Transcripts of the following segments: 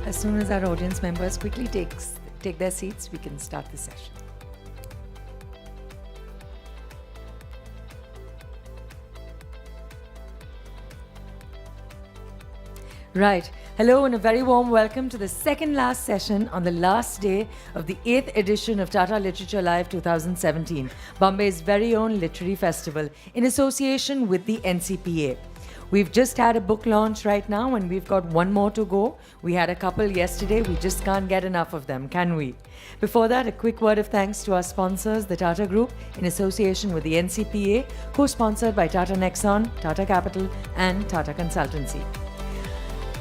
As soon as our audience members quickly take their seats, we can start the session. Right. Hello and a very warm welcome to the second last session on the last day of the 8th edition of Tata Literature Live 2017, Bombay's very own literary festival in association with the NCPA. We've just had a book launch right now and we've got one more to go. We had a couple yesterday. We just can't get enough of them, can we? Before that, a quick word of thanks to our sponsors, the Tata Group, in association with the NCPA, co-sponsored by Tata Nexon, Tata Capital and Tata Consultancy.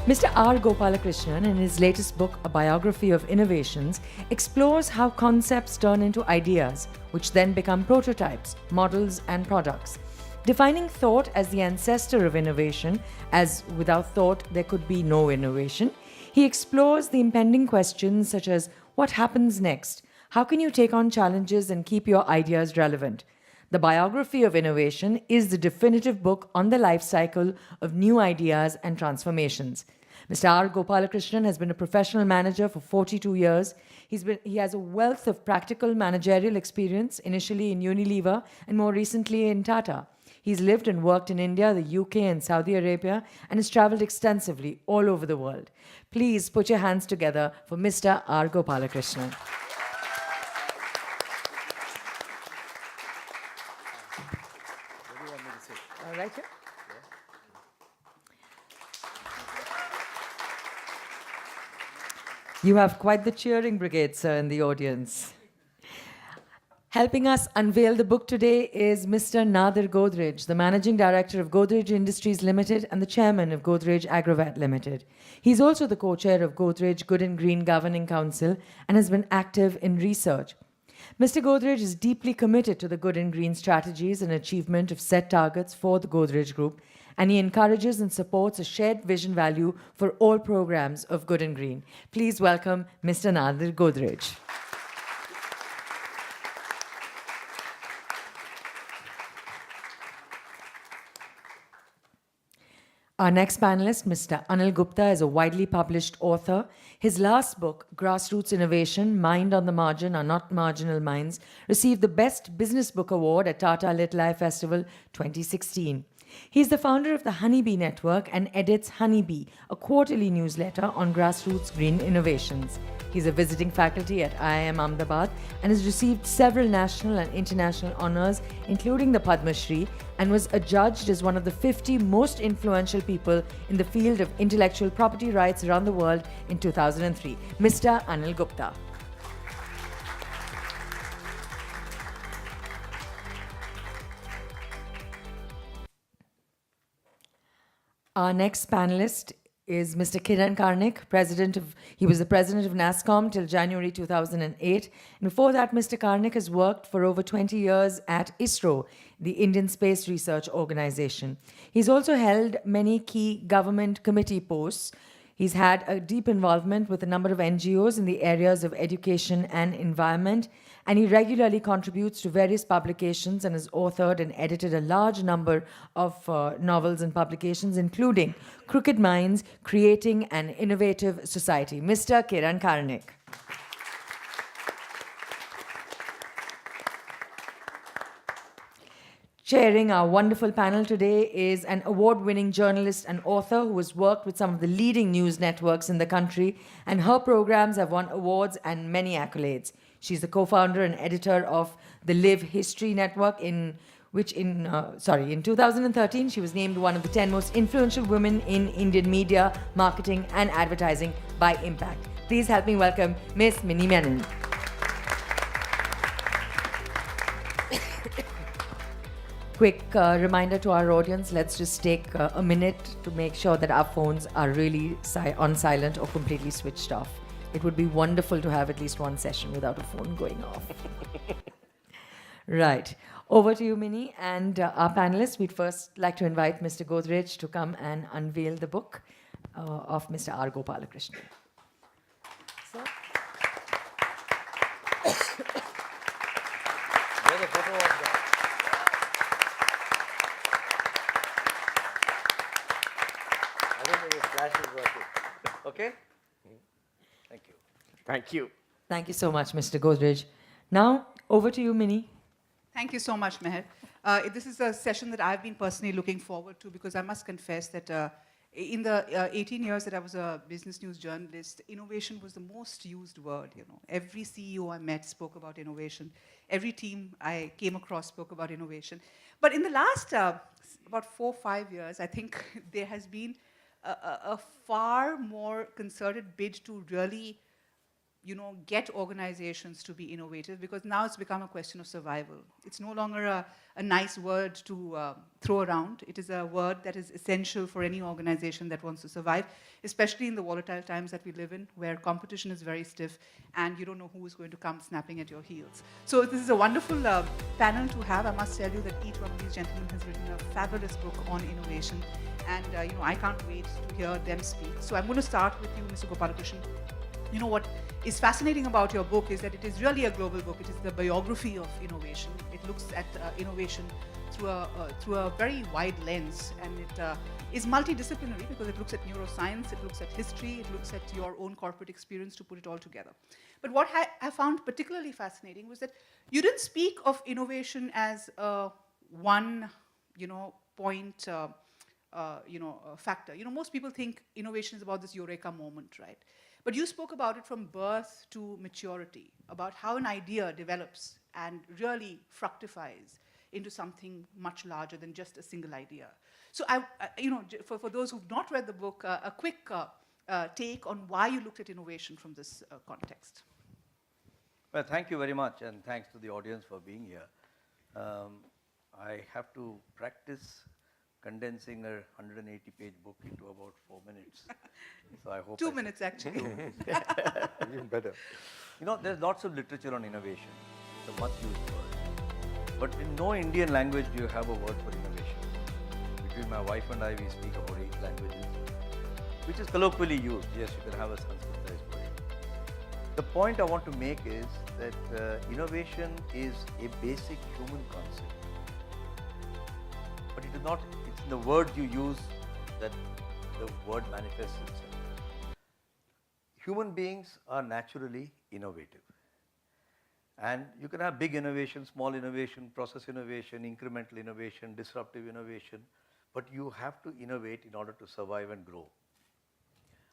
Mr. R.Gopalakrishnan, in his latest book, A Biography of Innovations, explores how concepts turn into ideas, which then become prototypes, models, and products. Defining thought as the ancestor of innovation, as without thought there could be no innovation, he explores the impending questions such as what happens next? How can you take on challenges and keep your ideas relevant? The Biography of Innovation is the definitive book on the life cycle of new ideas and transformations. Mr. R. Gopalakrishnan has been a professional manager for 42 years. He has a wealth of practical managerial experience, initially in Unilever and more recently in Tata. He's lived and worked in India, the UK and Saudi Arabia and has traveled extensively all over the world. Please put your hands together for Mr. R. Gopalakrishnan. All right, here. You have quite the cheering brigade, sir, in the audience. Helping us unveil the book today is Mr. Nadir Godrej, the Managing Director of Godrej Industries Limited and the Chairman of Godrej Agrovet Limited. He's also the co-chair of Godrej Good and Green Governing Council and has been active in research. Mr. Godrej is deeply committed to the good and green strategies and achievement of set targets for the Godrej Group, and he encourages and supports a shared vision value for all programs of good and green. Please welcome Mr. Nadir Godrej. Our next panelist, Mr. Anil Gupta, is a widely published author. His last book, Grassroots Innovation, Mind on the Margin Are Not Marginal Minds, received the Best Business Book Award at Tata Lit Live Festival 2016. He's the founder of the Honeybee Network and edits Honeybee, a quarterly newsletter on grassroots green innovations. He's a visiting faculty at IIM Ahmedabad and has received several national and international honors, including the Padma Shri, and was adjudged as one of the 50 most influential people in the field of intellectual property rights around the world in 2003. Mr. Anil Gupta. Our next panelist is Mr. Kiran Karnik, he was the president of NASSCOM till January 2008. And before that, Mr. Karnik has worked for over 20 years at ISRO, the Indian Space Research Organization. He's also held many key government committee posts. He's had a deep involvement with a number of NGOs in the areas of education and environment, and he regularly contributes to various publications and has authored and edited a large number of novels and publications, including Crooked Minds, Creating an Innovative Society. Mr. Kiran Karnik. Chairing our wonderful panel today is an award-winning journalist and author who has worked with some of the leading news networks in the country, and her programs have won awards and many accolades. She's the co-founder and editor of the Live History Network, in 2013, she was named one of the 10 most influential women in Indian media, marketing, and advertising by impact. Please help me welcome Miss Minnie Menon. Quick reminder to our audience, let's just take a minute to make sure that our phones are really on silent or completely switched off. It would be wonderful to have at least one session without a phone going off. Right. Over to you, Minnie, and our panelists. We'd first like to invite Mr. Godrej to come and unveil the book of Mr. R. Gopalakrishnan. Sir? There's a photo of the... I don't think the flash is working. Okay? Thank you. Thank you. Thank you so much, Mr. Godrej. Now, over to you, Minnie. Thank you so much, Meher. This is a session that I've been personally looking forward to because I must confess that in the 18 years that I was a business news journalist, innovation was the most used word. You know, every CEO I met spoke about innovation. Every team I came across spoke about innovation. But in the last about 4 or 5 years, I think there has been a far more concerted bid to really get organizations to be innovative because now it's become a question of survival. It's no longer a nice word to throw around. It is a word that is essential for any organization that wants to survive, especially in the volatile times that we live in, where competition is very stiff and you don't know who is going to come snapping at your heels. So this is a wonderful panel to have. I must tell you that each one of these gentlemen has written a fabulous book on innovation, and I can't wait to hear them speak. So I'm going to start with you, Mr. Gopalakrishnan. What is fascinating about your book is that it is really a global book. It is the biography of innovation. It looks at innovation through a very wide lens, and it is multidisciplinary because it looks at neuroscience, it looks at history, it looks at your own corporate experience to put it all together. But what I found particularly fascinating was that you didn't speak of innovation as one, point. Factor. Most people think innovation is about this eureka moment, right? But you spoke about it from birth to maturity, about how an idea develops and really fructifies into something much larger than just a single idea. So, for those who've not read the book, a quick take on why you looked at innovation from this context. Well, thank you very much, and thanks to the audience for being here. I have to practice condensing a 180-page book into about 4 minutes. So I hope 2 minutes, actually. Even better. There's lots of literature on innovation. It's a much-used word. But in no Indian language do you have a word for innovation. Between my wife and I, we speak about 8 languages, which is colloquially used. Yes, you can have a Sanskritized version. The point I want to make is that innovation is a basic human concept. But it is not, it's in the words you use that the word manifests itself. Human beings are naturally innovative. And you can have big innovation, small innovation, process innovation, incremental innovation, disruptive innovation, but you have to innovate in order to survive and grow.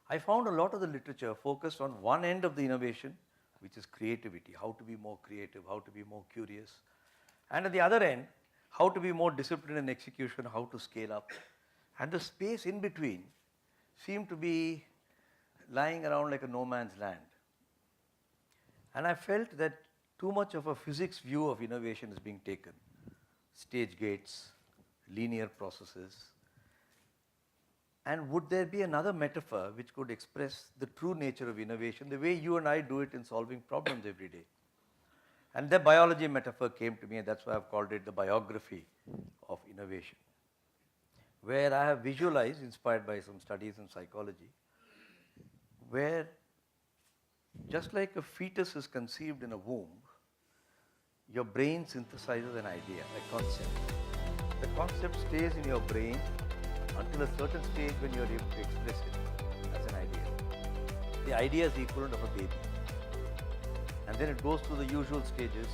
I found a lot of the literature focused on one end of the innovation, which is creativity, how to be more creative, how to be more curious. And at the other end, how to be more disciplined in execution, how to scale up. And the space in between seemed to be lying around like a no man's land. And I felt that too much of a physics view of innovation is being taken. Stage gates, linear processes. And would there be another metaphor which could express the true nature of innovation, the way you and I do it in solving problems every day? And the biology metaphor came to me, and that's why I've called it the biography of innovation, where I have visualized, inspired by some studies in psychology, where just like a fetus is conceived in a womb, your brain synthesizes an idea, a concept. The concept stays in your brain until a certain stage when you're able to express it as an idea. The idea is the equivalent of a baby. And then it goes through the usual stages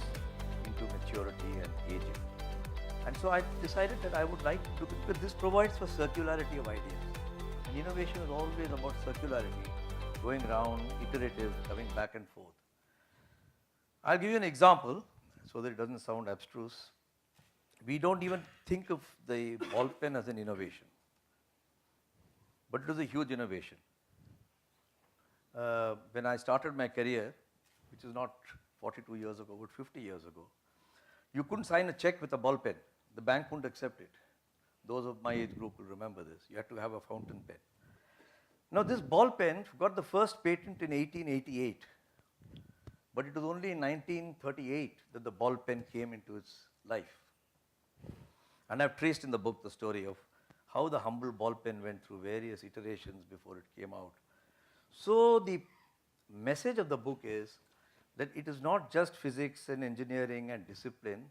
into maturity and aging. And so I decided that I would like to do it because this provides for circularity of ideas. And innovation is always about circularity, going around, iterative, coming back and forth. I'll give you an example so that it doesn't sound abstruse. We don't even think of the ball pen as an innovation, but it was a huge innovation. When I started my career, which is not 42 years ago, but 50 years ago, you couldn't sign a check with a ball pen. The bank wouldn't accept it. Those of my age group will remember this. You had to have a fountain pen. Now this ball pen got the first patent in 1888, but it was only in 1938 that the ball pen came into its life. And I've traced in the book the story of how the humble ball pen went through various iterations before it came out. So the message of the book is that it is not just physics and engineering and discipline,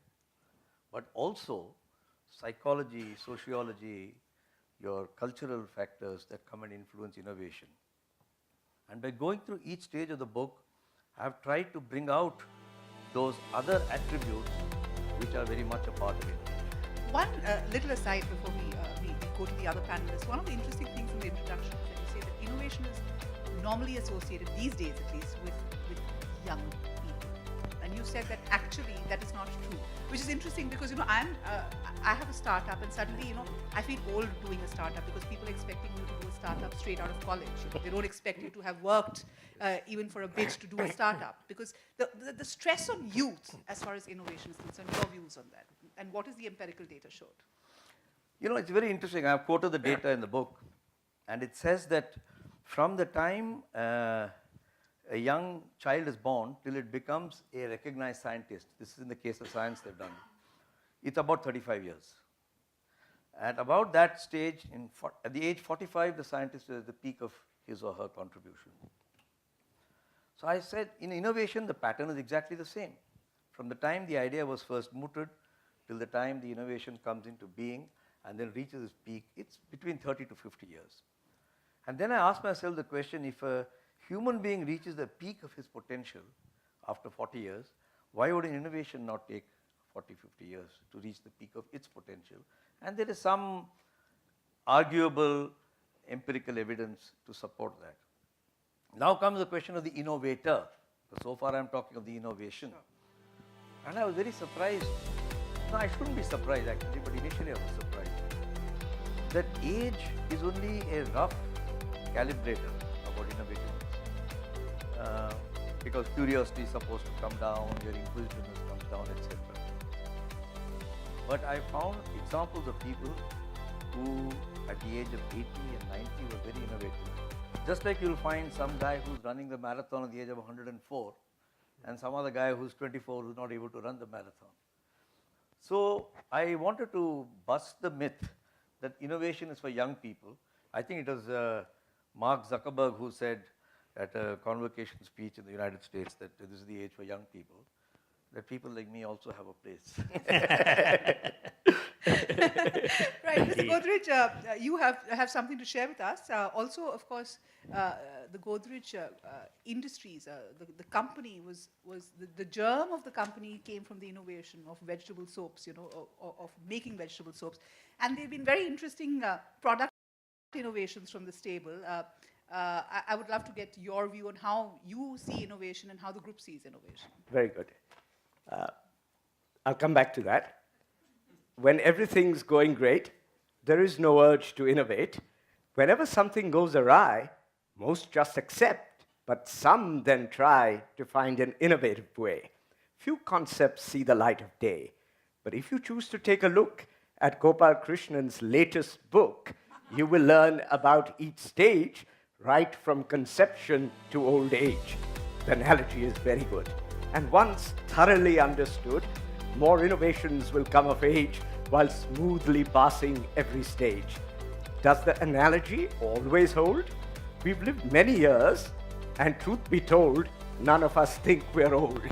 but also psychology, sociology, your cultural factors that come and influence innovation. And by going through each stage of the book, I have tried to bring out those other attributes which are very much a part of it. One little aside before we go to the other panelists. One of the interesting things in the introduction is that you say that innovation is normally associated, these days at least, with young people. And you said that actually that is not true, which is interesting because, I have a startup and suddenly, I feel old doing a startup because people are expecting you to do a startup straight out of college. They don't expect you to have worked even for a bit to do a startup because the stress on youth as far as innovation is concerned, your views on that, and what is the empirical data showed? It's very interesting. I have quoted the data in the book, and it says that from the time a young child is born till it becomes a recognized scientist, this is in the case of science they've done, it's about 35 years. At about that stage, at the age 45, the scientist is at the peak of his or her contribution. So I said, in innovation, the pattern is exactly the same. From the time the idea was first mooted till the time the innovation comes into being and then reaches its peak, it's between 30 to 50 years. And then I asked myself the question, if a human being reaches the peak of his potential after 40 years, why would an innovation not take 40, 50 years to reach the peak of its potential? And there is some arguable empirical evidence to support that. Now comes the question of the innovator. So far I'm talking of the innovation. And I was very surprised. No, I shouldn't be surprised actually, but initially I was surprised. That age is only a rough calibrator about innovativeness. Because curiosity is supposed to come down, your inquisitiveness comes down, etc. But I found examples of people who at the age of 80 and 90 were very innovative. Just like you'll find some guy who's running the marathon at the age of 104 and some other guy who's 24 who's not able to run the marathon. So I wanted to bust the myth that innovation is for young people. I think it was Mark Zuckerberg who said at a convocation speech in the United States that this is the age for young people, that people like me also have a place. Right, Mr. Godrej, you have something to share with us. Also, of course, the Godrej Industries, the company was the germ of the company came from the innovation of vegetable soaps, of making vegetable soaps. And there have been very interesting product innovations from this table. I would love to get your view on how you see innovation and how the group sees innovation. Very good. I'll come back to that. When everything's going great, there is no urge to innovate. Whenever something goes awry, most just accept, but some then try to find an innovative way. Few concepts see the light of day. But if you choose to take a look at Gopalakrishnan's latest book, you will learn about each stage, right from conception to old age. The analogy is very good. And once thoroughly understood, more innovations will come of age while smoothly passing every stage. Does the analogy always hold? We've lived many years, and truth be told, none of us think we're old.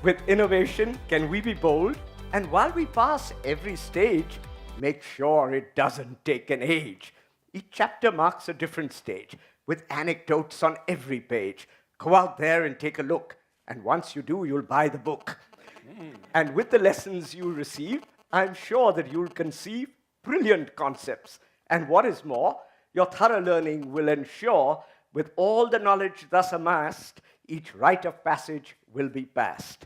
With innovation, can we be bold? And while we pass every stage, make sure it doesn't take an age. Each chapter marks a different stage, with anecdotes on every page. Go out there and take a look, and once you do, you'll buy the book. And with the lessons you receive, I'm sure that you'll conceive brilliant concepts. And what is more, your thorough learning will ensure, with all the knowledge thus amassed, each rite of passage will be passed.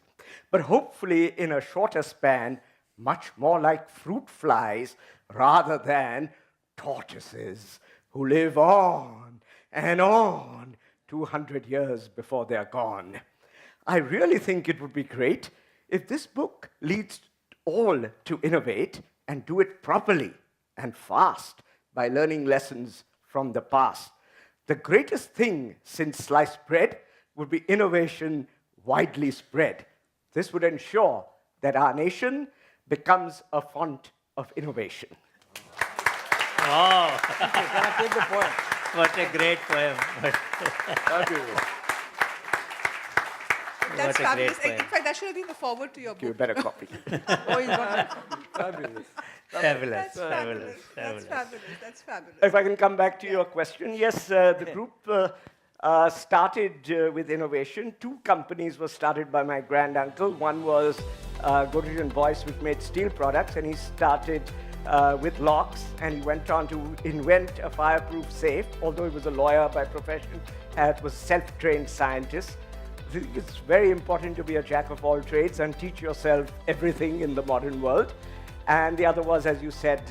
But hopefully in a shorter span, much more like fruit flies rather than tortoises who live on and on 200 years before they're gone. I really think it would be great if this book leads all to innovate and do it properly and fast by learning lessons from the past. The greatest thing since sliced bread would be innovation widely spread. This would ensure that our nation becomes a font of innovation. Wow, Can I take the point? what a great poem. That's What a great fabulous. point. In fact, that should have been the forward to your Give a book. better copy. Oh, he's got fabulous. Fabulous. That's fabulous. Fabulous. That's Fabulous. fabulous. That's fabulous. If I can come back to your question, yes, the group started with innovation. Two companies were started by my granduncle. One was Godrej Voice, which made steel products, and he started with locks, and he went on to invent a fireproof safe, although he was a lawyer by profession, and was a self-trained scientist. I think it's very important to be a jack of all trades and teach yourself everything in the modern world. And the other was, as you said,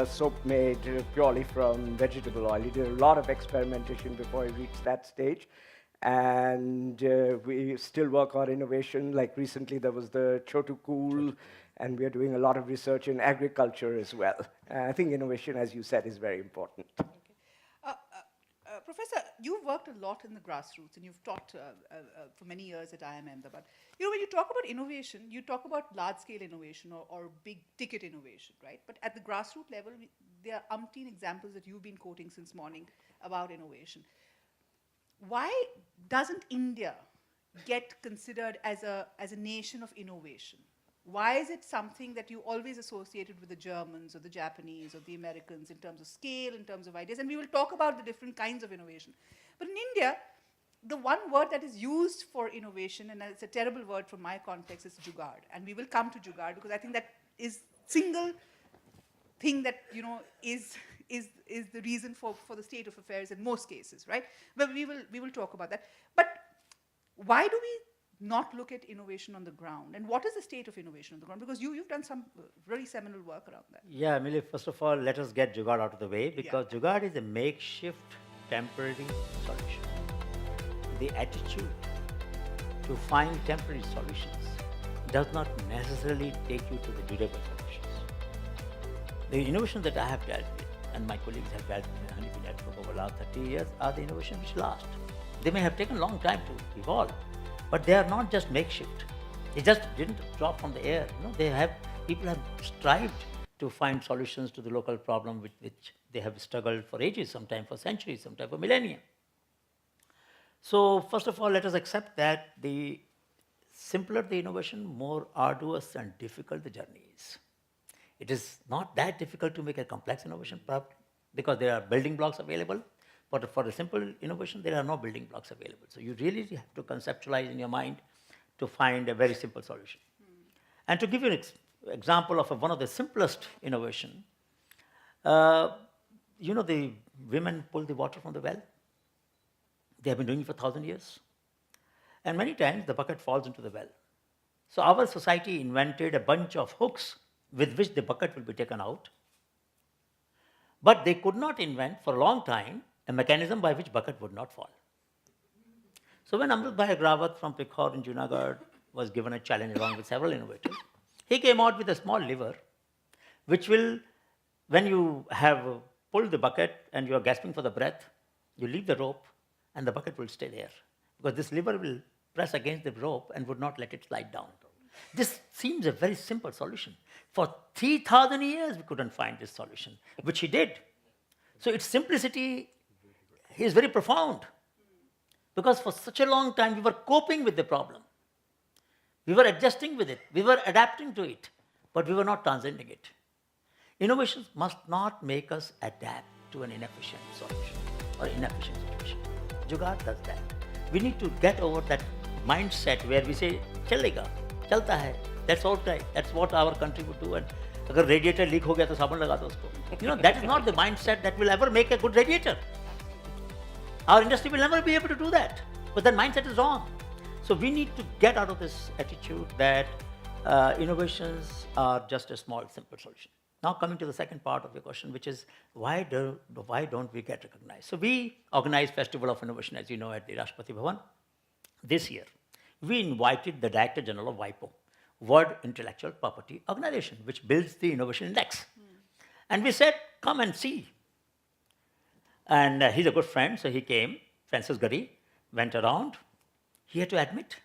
soap made purely from vegetable oil. He did a lot of experimentation before he reached that stage. And we still work on innovation. Like recently, there was the Chotu Cool, and we are doing a lot of research in agriculture as well. I think innovation, as you said, is very important. Professor, you've worked a lot in the grassroots and you've taught for many years at IIM Ahmedabad. You know, when you talk about innovation, you talk about large-scale innovation or big-ticket innovation, right? But at the grassroots level, there are umpteen examples that you've been quoting since morning about innovation. Why doesn't India get considered as a nation of innovation? Why is it something that you always associated with the Germans or the Japanese or the Americans in terms of scale, in terms of ideas? And we will talk about the different kinds of innovation. But in India, the one word that is used for innovation, and it's a terrible word from my context, is jugaad. And we will come to jugaad because I think that is single thing that, you know, is the reason for the state of affairs in most cases, right? But we will talk about that. But why do we not look at innovation on the ground? And what is the state of innovation on the ground? Because you've done some really seminal work around that. Yeah, Millie, first of all, let us get jugaad out of the way because jugaad is a makeshift temporary solution. The attitude to find temporary solutions does not necessarily take you to the durable solutions. The innovations that I have dealt with and my colleagues have dealt with in Honeybee Network over the last 30 years are the innovations which last. They may have taken a long time to evolve, but they are not just makeshift. They just didn't drop from the air. You know, people have strived to find solutions to the local problem with which they have struggled for ages, sometimes for centuries, sometimes for millennia. So first of all, let us accept that the simpler the innovation, more arduous and difficult the journey is. It is not that difficult to make a complex innovation because there are building blocks available. But for a simple innovation, there are no building blocks available. So you really have to conceptualize in your mind to find a very simple solution. And to give you an example of one of the simplest innovation, you know, the women pull the water from the well. They have been doing it for 1,000 years. And many times the bucket falls into the well. So our society invented a bunch of hooks with which the bucket will be taken out. But they could not invent for a long time a mechanism by which bucket would not fall. So when Amrit Bhai Agrawat from Pikhor in Junagadh was given a challenge along with several innovators, he came out with a small lever which will, when you have pulled the bucket and you are gasping for the breath, you leave the rope and the bucket will stay there because this lever will press against the rope and would not let it slide down. This seems a very simple solution. For 3,000 years we couldn't find this solution, which he did. So its simplicity is very profound because for such a long time we were coping with the problem. We were adjusting with it. We were adapting to it, but we were not transcending it. Innovations must not make us adapt to an inefficient solution or inefficient situation. Jugaad does that. We need to get over that mindset where we say, chalega, chalta hai. That's all right. That's what our country would do. And agar radiator leak ho gaya to sabun laga do usko. You know, that is not the mindset that will ever make a good radiator. Our industry will never be able to do that. But that mindset is wrong. So we need to get out of this attitude that innovations are just a small, simple solution. Now coming to the second part of your question, which is why don't we get recognized? So we organized Festival of Innovation, as you know, at the Rashtrapati Bhavan this year. We invited the Director General of WIPO, World Intellectual Property Organization, which builds the Innovation Index. And we said, come and see. And he's a good friend, so he came, Francis Gurry, went around. He had to admit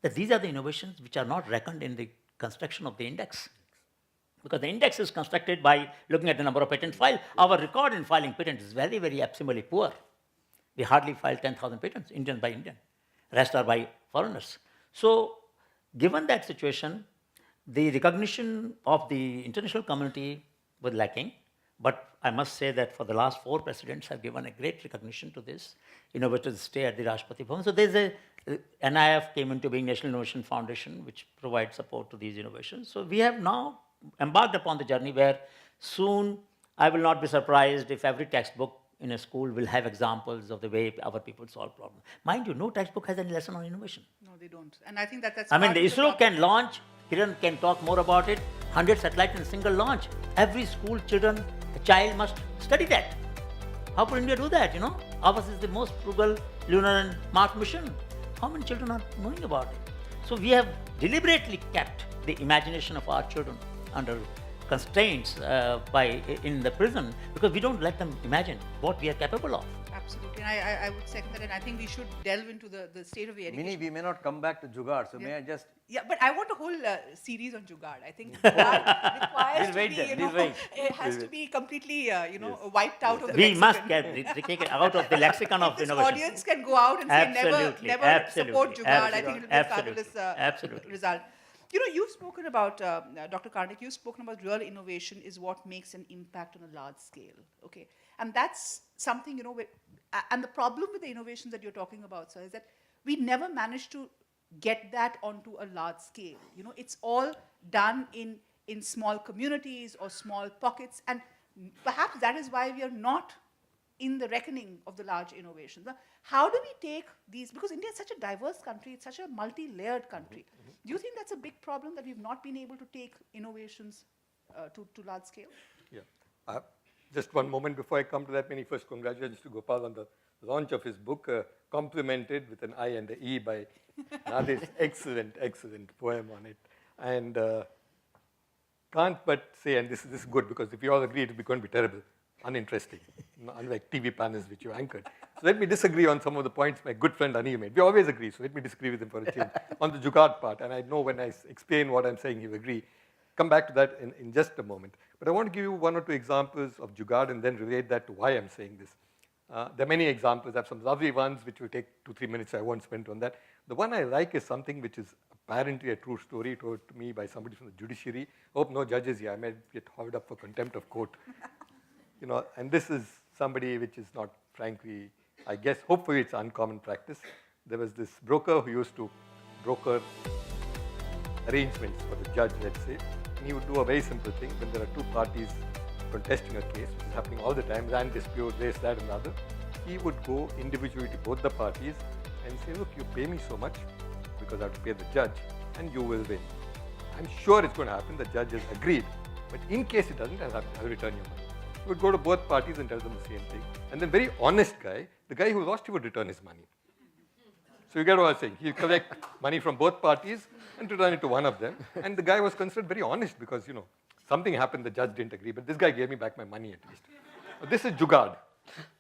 that these are the innovations which are not reckoned in the construction of the index. Because the index is constructed by looking at the number of patents filed. Our record in filing patents is very, very abysmally poor. We hardly file 10,000 patents, Indian by Indian. Rest are by foreigners. So, given that situation, the recognition of the international community was lacking. But I must say that for the last 4 presidents have given a great recognition to this. Innovators stay at the Rashtrapati Bhavan. So there's a NIF came into being National Innovation Foundation, which provides support to these innovations. So we have now embarked upon the journey where soon I will not be surprised if every textbook in a school will have examples of the way our people solve problems. Mind you, no textbook has any lesson on innovation. No, they don't. And I think that's I mean, part the of ISRO problem. can launch, Kiran can talk more about it, 100 satellites in a single launch. Every school children, a child must study that. How could India do that, Ours is the most frugal lunar and Mars mission. How many children are knowing about it? So we have deliberately kept the imagination of our children under constraints in the prison because we don't let them imagine what we are capable of. Absolutely. And I would second that. And I think we should delve into the state of the education. Mini, we may not come back to Jugaad, so may I just... Yeah, but I want a whole series on Jugaad. I think Jugaad requires We'll to wait be, there, we'll wait. it has to be completely, wiped out of the We must lexicon. take it out of the lexicon of This innovation. audience can go out and say never Absolutely, support Jugaad. I think it will be a absolutely, fabulous absolutely. result. You've spoken about, Dr. Karnik, you've spoken about real innovation is what makes an impact on a large scale, okay? And that's something, and the problem with the innovations that you're talking about, sir, is that we never manage to get that onto a large scale. It's all done in small communities or small pockets, and perhaps that is why we are not in the reckoning of the large innovations. How do we take these, because India is such a diverse country, it's such a multi-layered country. Do you think that's a big problem that we've not been able to take innovations to large scale? Yeah. Just one moment before I come to that, many first congratulations to Gopal on the launch of his book, complemented with an I and an E by Nadir's excellent poem on it. And can't but say, and this is good because if you all agree, it will be going to be terrible, uninteresting, unlike TV panels which you anchored. So let me disagree on some of the points my good friend Ani made. We always agree, so let me disagree with him for a change on the Jugaad part. And I know when I explain what I'm saying, he'll agree. Come back to that in just a moment. But I want to give you 1 or 2 examples of Jugaad and then relate that to why I'm saying this. There are many examples. I have some lovely ones which will take 2-3 minutes. I won't spend on that. The one I like is something which is apparently a true story told to me by somebody from the judiciary. Hope no judges here. I might get hauled up for contempt of court. And this is somebody which is not, frankly, I guess, hopefully it's uncommon practice. There was this broker who used to broker arrangements for the judge, let's say. And he would do a very simple thing when there are 2 parties contesting a case, which is happening all the time, land dispute, this, that, and the other. He would go individually to both the parties and say, look, you pay me so much because I have to pay the judge, and you will win. I'm sure it's going to happen. The judge has agreed. But in case it doesn't, I'll return your money. He would go to both parties and tell them the same thing. And then very honest guy, the guy who lost, he would return his money. So you get what I'm saying. He'll collect money from both parties and return it to one of them. And the guy was considered very honest because, something happened, the judge didn't agree, but this guy gave me back my money at least. This is Jugaad.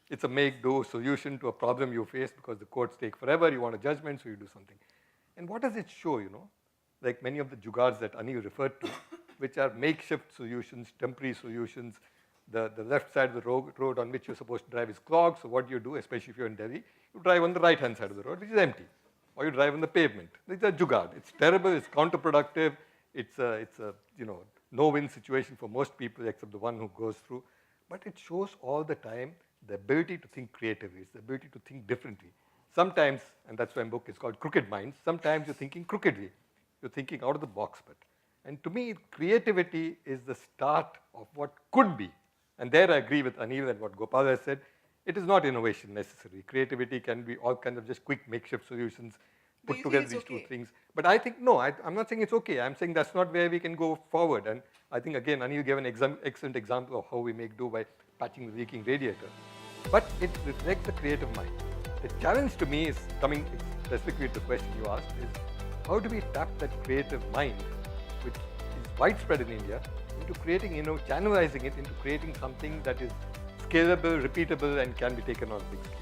It's a make-do solution to a problem you face because the courts take forever, you want a judgment, so you do something. And what does it show, Like many of the Jugaads that Anil referred to, which are makeshift solutions, temporary solutions. The left side of the road on which you're supposed to drive is clogged, so what do you do, especially if you're in Delhi? You drive on the right-hand side of the road, which is empty. Or you drive on the pavement. It's a Jugaad. It's terrible, it's counterproductive, it's a no-win situation for most people except the one who goes through. But it shows all the time the ability to think creatively, it's the ability to think differently. Sometimes, and that's why my book is called Crooked Minds, sometimes you're thinking crookedly. You're thinking out of the box. And to me, creativity is the start of what could be. And there I agree with Anil and what Gopal has said. It is not innovation necessarily. Creativity can be all kinds of just quick makeshift solutions, put together these 2 things. But I think, no, I'm not saying it's okay. I'm saying that's not where we can go forward. And I think, again, Anil gave an excellent example of how we make do by patching the leaking radiator. But it reflects the creative mind. The challenge to me is, coming specifically to the question you asked, is how do we tap that creative mind, which is widespread in India, into creating, channelizing it into creating something that is scalable, repeatable, and can be taken on a big scale.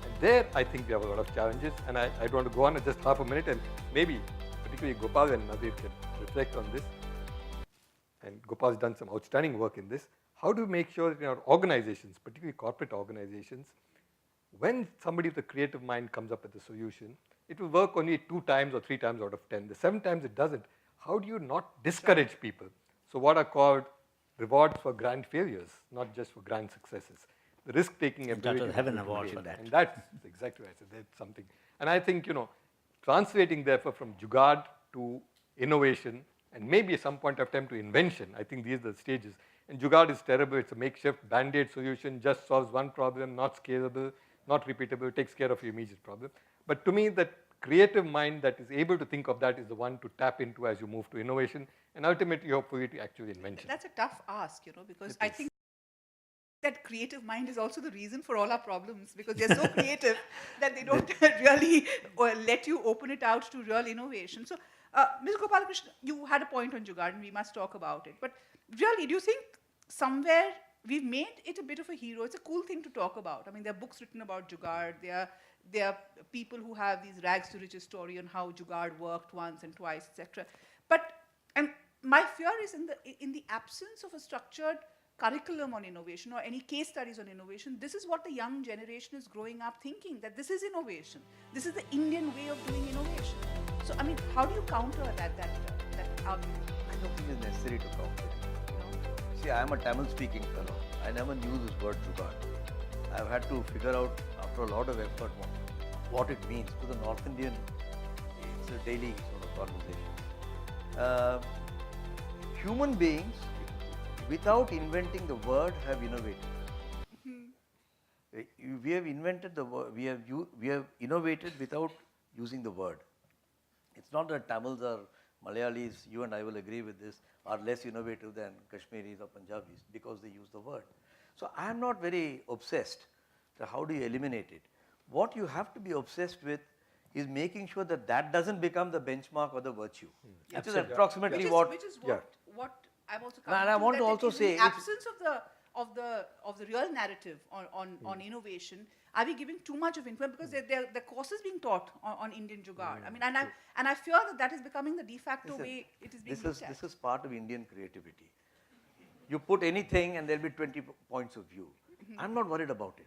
And there, I think we have a lot of challenges, and I don't want to go on in just half a minute, and maybe particularly Gopal and Nadir can reflect on this. And Gopal's done some outstanding work in this. How do we make sure that in our organizations, particularly corporate organizations, when somebody with a creative mind comes up with a solution, it will work only 2 times or 3 times out of 10. The 7 times it doesn't. How do you not discourage people? So what are called rewards for grand failures, not just for grand successes. The risk-taking ability. Tata have an to award innovate. for that. And that's exactly right. So that's something. And I think, translating therefore from jugaad to innovation and maybe at some point of time to invention, I think these are the stages. And jugaad is terrible. It's a makeshift band-aid solution, just solves one problem, not scalable, not repeatable, takes care of your immediate problem. But to me, that creative mind that is able to think of that is the one to tap into as you move to innovation and ultimately, hopefully, to actually invention. That's a tough ask, because I think that creative mind is also the reason for all our problems, because they're so creative that they don't really let you open it out to real innovation. So, Ms. Gopalakrishnan, you had a point on jugaad, and we must talk about it. But really, do you think somewhere we've made it a bit of a hero? It's a cool thing to talk about. I mean, there are books written about jugaad. There are people who have these rags to riches story on how jugaad worked once and twice, etc. And my fear is in the absence of a structured curriculum on innovation or any case studies on innovation, this is what the young generation is growing up thinking, that this is innovation. This is the Indian way of doing innovation. So, I mean, how do you counter that argument? I don't think it's necessary to counter it. See, I am a Tamil-speaking fellow. I never knew this word jugaad. I've had to figure out, after a lot of effort, what it means. To the North Indian, it's a daily sort of conversation. Human beings, without inventing the word, have innovated. We have invented the word. We have innovated without using the word. It's not that Tamils or Malayalis, you and I will agree with this, are less innovative than Kashmiris or Punjabis because they use the word. So I am not very obsessed. So how do you eliminate it? What you have to be obsessed with is making sure that that doesn't become the benchmark or the virtue. Which is approximately Which is what I'm also coming And I want to also in say, the absence of the real narrative on innovation, are we giving too much of influence? Because the courses being taught on Indian jugaad. I mean, and I fear that is becoming the de facto way it is being looked at. This is part of Indian creativity. You put anything and there'll be 20 points of view. I'm not worried about it.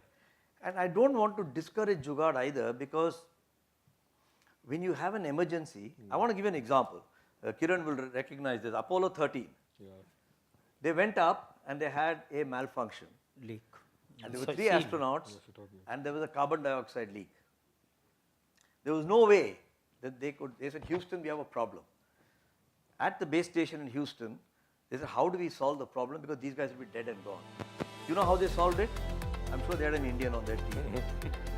And I don't want to discourage jugaad either, because when you have an emergency, I want to give you an example. Kiran will recognize this. Apollo 13. They went up and they had a malfunction. Leak. And there were 3 astronauts and there was a carbon dioxide leak. There was no way that they said, Houston, we have a problem. At the base station in Houston, they said, how do we solve the problem? Because these guys will be dead and gone. You know how they solved it? I'm sure they had an Indian on their team.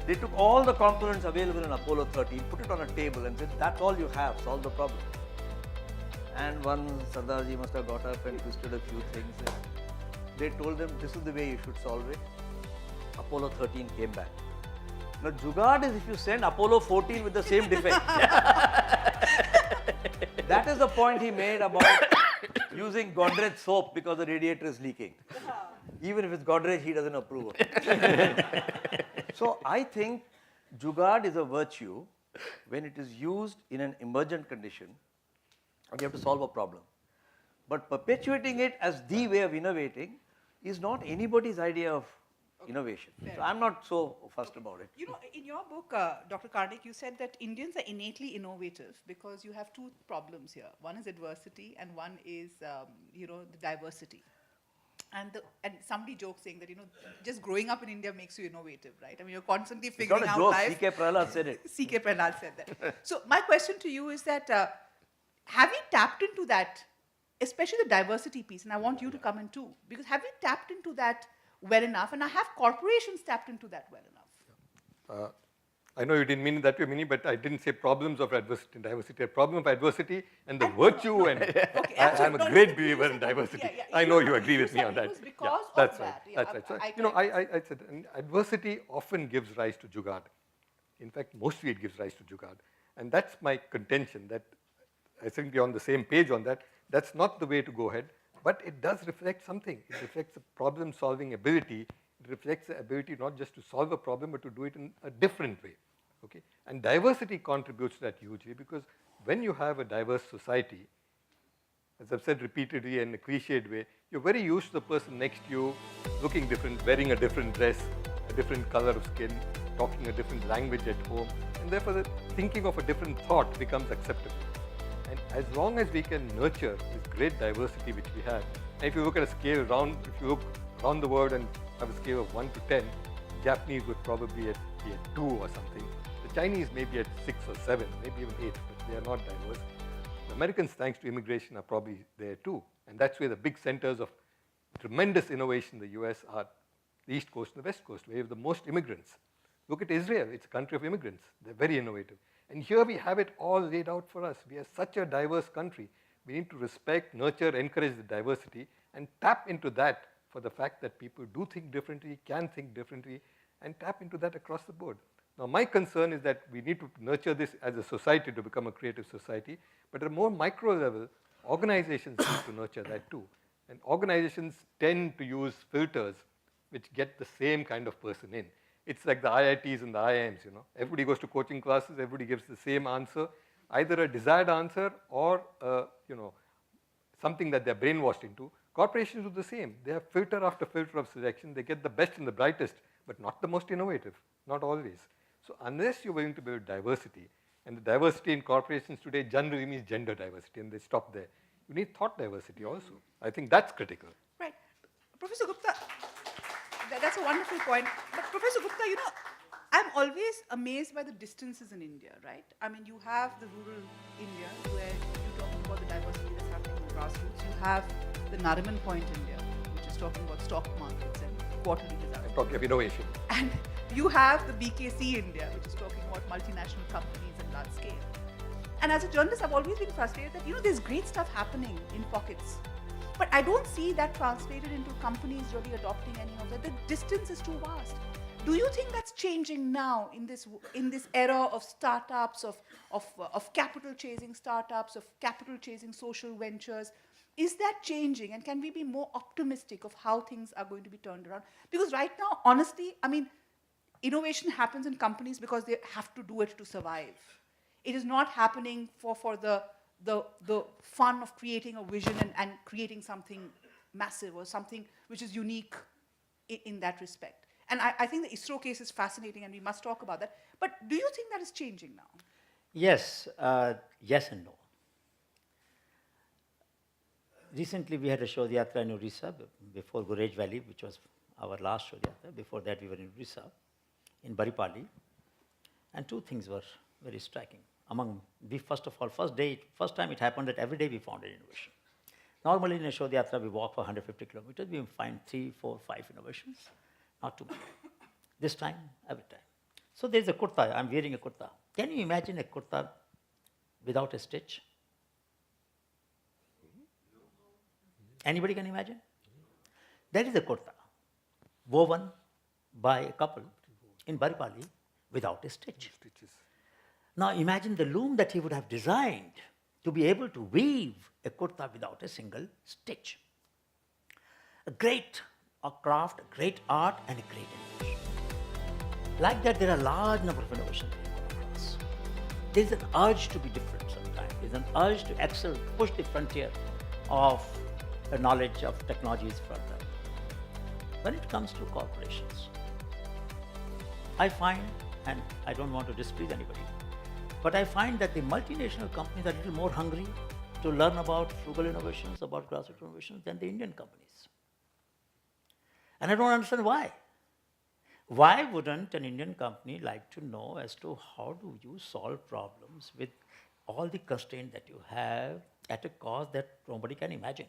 They took all the components available in Apollo 13, put it on a table and said, that's all you have, solve the problem. And one Sardarji must have got up and twisted a few things. They told them, this is the way you should solve it. Apollo 13 came back. Now, jugaad is if you send Apollo 14 with the same defect. That is the point he made about using Godrej soap because the radiator is leaking. Even if it's Godrej, he doesn't approve of it. So I think jugaad is a virtue when it is used in an emergent condition and you have to solve a problem. But perpetuating it as the way of innovating is not anybody's idea of innovation. So I'm not so fussed about it. You know, in your book, Dr. Karnik, you said that Indians are innately innovative because you have 2 problems here. One is adversity and one is, the diversity. And somebody jokes saying that, just growing up in India makes you innovative, right? I mean, you're constantly figuring out life. C.K. Prahlad said it. C.K. Prahlad said that. So my question to you is that, have you tapped into that, especially the diversity piece, and I want you to come in too, because have you tapped into that well enough, and have corporations tapped into that well enough? I know you didn't mean it that way, Mini, but I didn't say problems of adversity and diversity. A problem of adversity and the virtue, and I'm a great believer in diversity. I know you agree with me on that. It was because that's of right. that. That's right. So, I said adversity often gives rise to jugaad. In fact, mostly it gives rise to jugaad. And that's my contention, that I think we're on the same page on that. That's not the way to go ahead, but it does reflect something. It reflects a problem-solving ability. It reflects the ability not just to solve a problem, but to do it in a different way. Okay? And diversity contributes to that hugely, because when you have a diverse society, as I've said repeatedly in a cliched way, you're very used to the person next to you looking different, wearing a different dress, a different color of skin, talking a different language at home, and therefore the thinking of a different thought becomes acceptable. And as long as we can nurture this great diversity which we have, and if you look at a scale if you look around the world and have a scale of 1 to 10, Japanese would probably be at 2 or something. The Chinese may be at 6 or 7, maybe even 8, but they are not diverse. The Americans, thanks to immigration, are probably there too. And that's where the big centers of tremendous innovation in the US are the East Coast and the West Coast, where you have the most immigrants. Look at Israel, it's a country of immigrants. They're very innovative. And here we have it all laid out for us. We are such a diverse country. We need to respect, nurture, encourage the diversity and tap into that for the fact that people do think differently, can think differently, and tap into that across the board. Now, my concern is that we need to nurture this as a society to become a creative society, but at a more micro level, organizations need to nurture that too. And organizations tend to use filters which get the same kind of person in. It's like the IITs and the IIMs, you know. Everybody goes to coaching classes, everybody gives the same answer, either a desired answer or, something that they're brainwashed into. Corporations do the same. They have filter after filter of selection. They get the best and the brightest, but not the most innovative, not always. So unless you're willing to build diversity, and the diversity in corporations today generally means gender diversity, and they stop there. You need thought diversity also. I think that's critical. Right. Professor Gupta, that's a wonderful point. But Professor Gupta, I'm always amazed by the distances in India, right? I mean, you have the rural India where you're talking about the diversity that's happening in grassroots. You have the Nariman Point India, which is talking about stock markets and quarterly results. I'm talking of innovation. And you have the BKC India, which is talking about multinational companies and large scale. And as a journalist, I've always been frustrated that, there's great stuff happening in pockets. But I don't see that translated into companies really adopting any of that. The distance is too vast. Do you think that's changing now in this era of startups, of capital chasing startups, of capital chasing social ventures? Is that changing, and can we be more optimistic of how things are going to be turned around? Because right now, honestly, I mean, innovation happens in companies because they have to do it to survive. It is not happening for the fun of creating a vision and creating something massive or something which is unique in that respect. And I think the ISRO case is fascinating, and we must talk about that. But do you think that is changing now? Yes, yes and no. Recently, we had a Shodh Yatra in Orissa before Gurej Valley, which was our last Shodh Yatra. Before that, we were in Orissa, in Baripali. And two things were very striking. First time it happened that every day we found an innovation. Normally in a Shodh Yatra, we walk for 150 kilometers, we find 3, 4, 5 innovations, not too many. This time, every time. So there's a kurta, I'm wearing a kurta. Can you imagine a kurta without a stitch? Anybody can imagine? That is a kurta, woven by a couple in Baripali without a stitch. Now imagine the loom that he would have designed to be able to weave a kurta without a single stitch. A great craft, a great art, and a great innovation. Like that, there are a large number of innovations we come across. There's an urge to be different sometimes. There's an urge to excel, push the frontier of the knowledge of technologies further. When it comes to corporations, I find, and I don't want to displease anybody, but I find that the multinational companies are a little more hungry to learn about frugal innovations, about grassroots innovations than the Indian companies. And I don't understand why. Why wouldn't an Indian company like to know as to how do you solve problems with all the constraints that you have at a cost that nobody can imagine?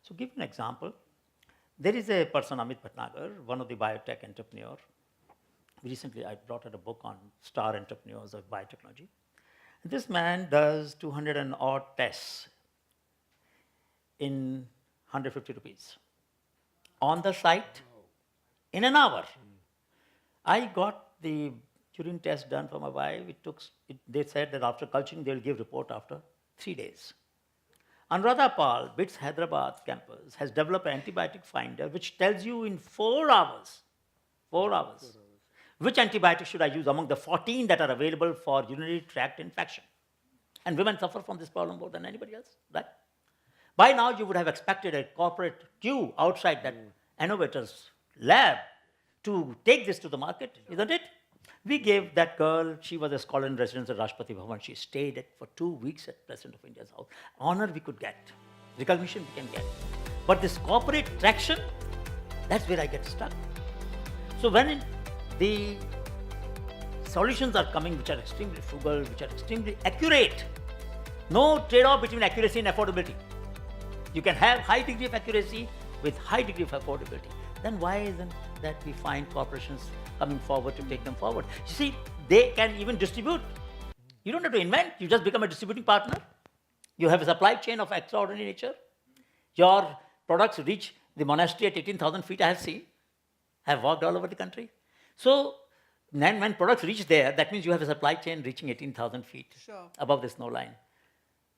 So give an example. There is a person, Amit Bhatnagar, one of the biotech entrepreneurs. Recently, I brought out a book on star entrepreneurs of biotechnology. And this man does 200 and odd tests in 150 rupees. On the site, in an hour. I got the urine test done for my wife. They said that after culturing, they'll give report after 3 days. Anuradha Pal, BITS Hyderabad campus, has developed an antibiotic finder which tells you in 4 hours, which antibiotic should I use among the 14 that are available for urinary tract infection. And women suffer from this problem more than anybody else, right? By now, you would have expected a corporate queue outside that innovator's lab to take this to the market, isn't it? We gave that girl, she was a scholar in residence at Rashtrapati Bhavan. She stayed for 2 weeks at President of India's house. Honor we could get, recognition we can get. But this corporate traction, that's where I get stuck. So when the solutions are coming which are extremely frugal, which are extremely accurate, no trade-off between accuracy and affordability. You can have high degree of accuracy with high degree of affordability. Then why isn't that we find corporations coming forward to take them forward? You see, they can even distribute. You don't have to invent, you just become a distributing partner. You have a supply chain of extraordinary nature. Your products reach the monastery at 18,000 feet, I have seen. I have walked all over the country. So then when products reach there, that means you have a supply chain reaching 18,000 feet above the snow line.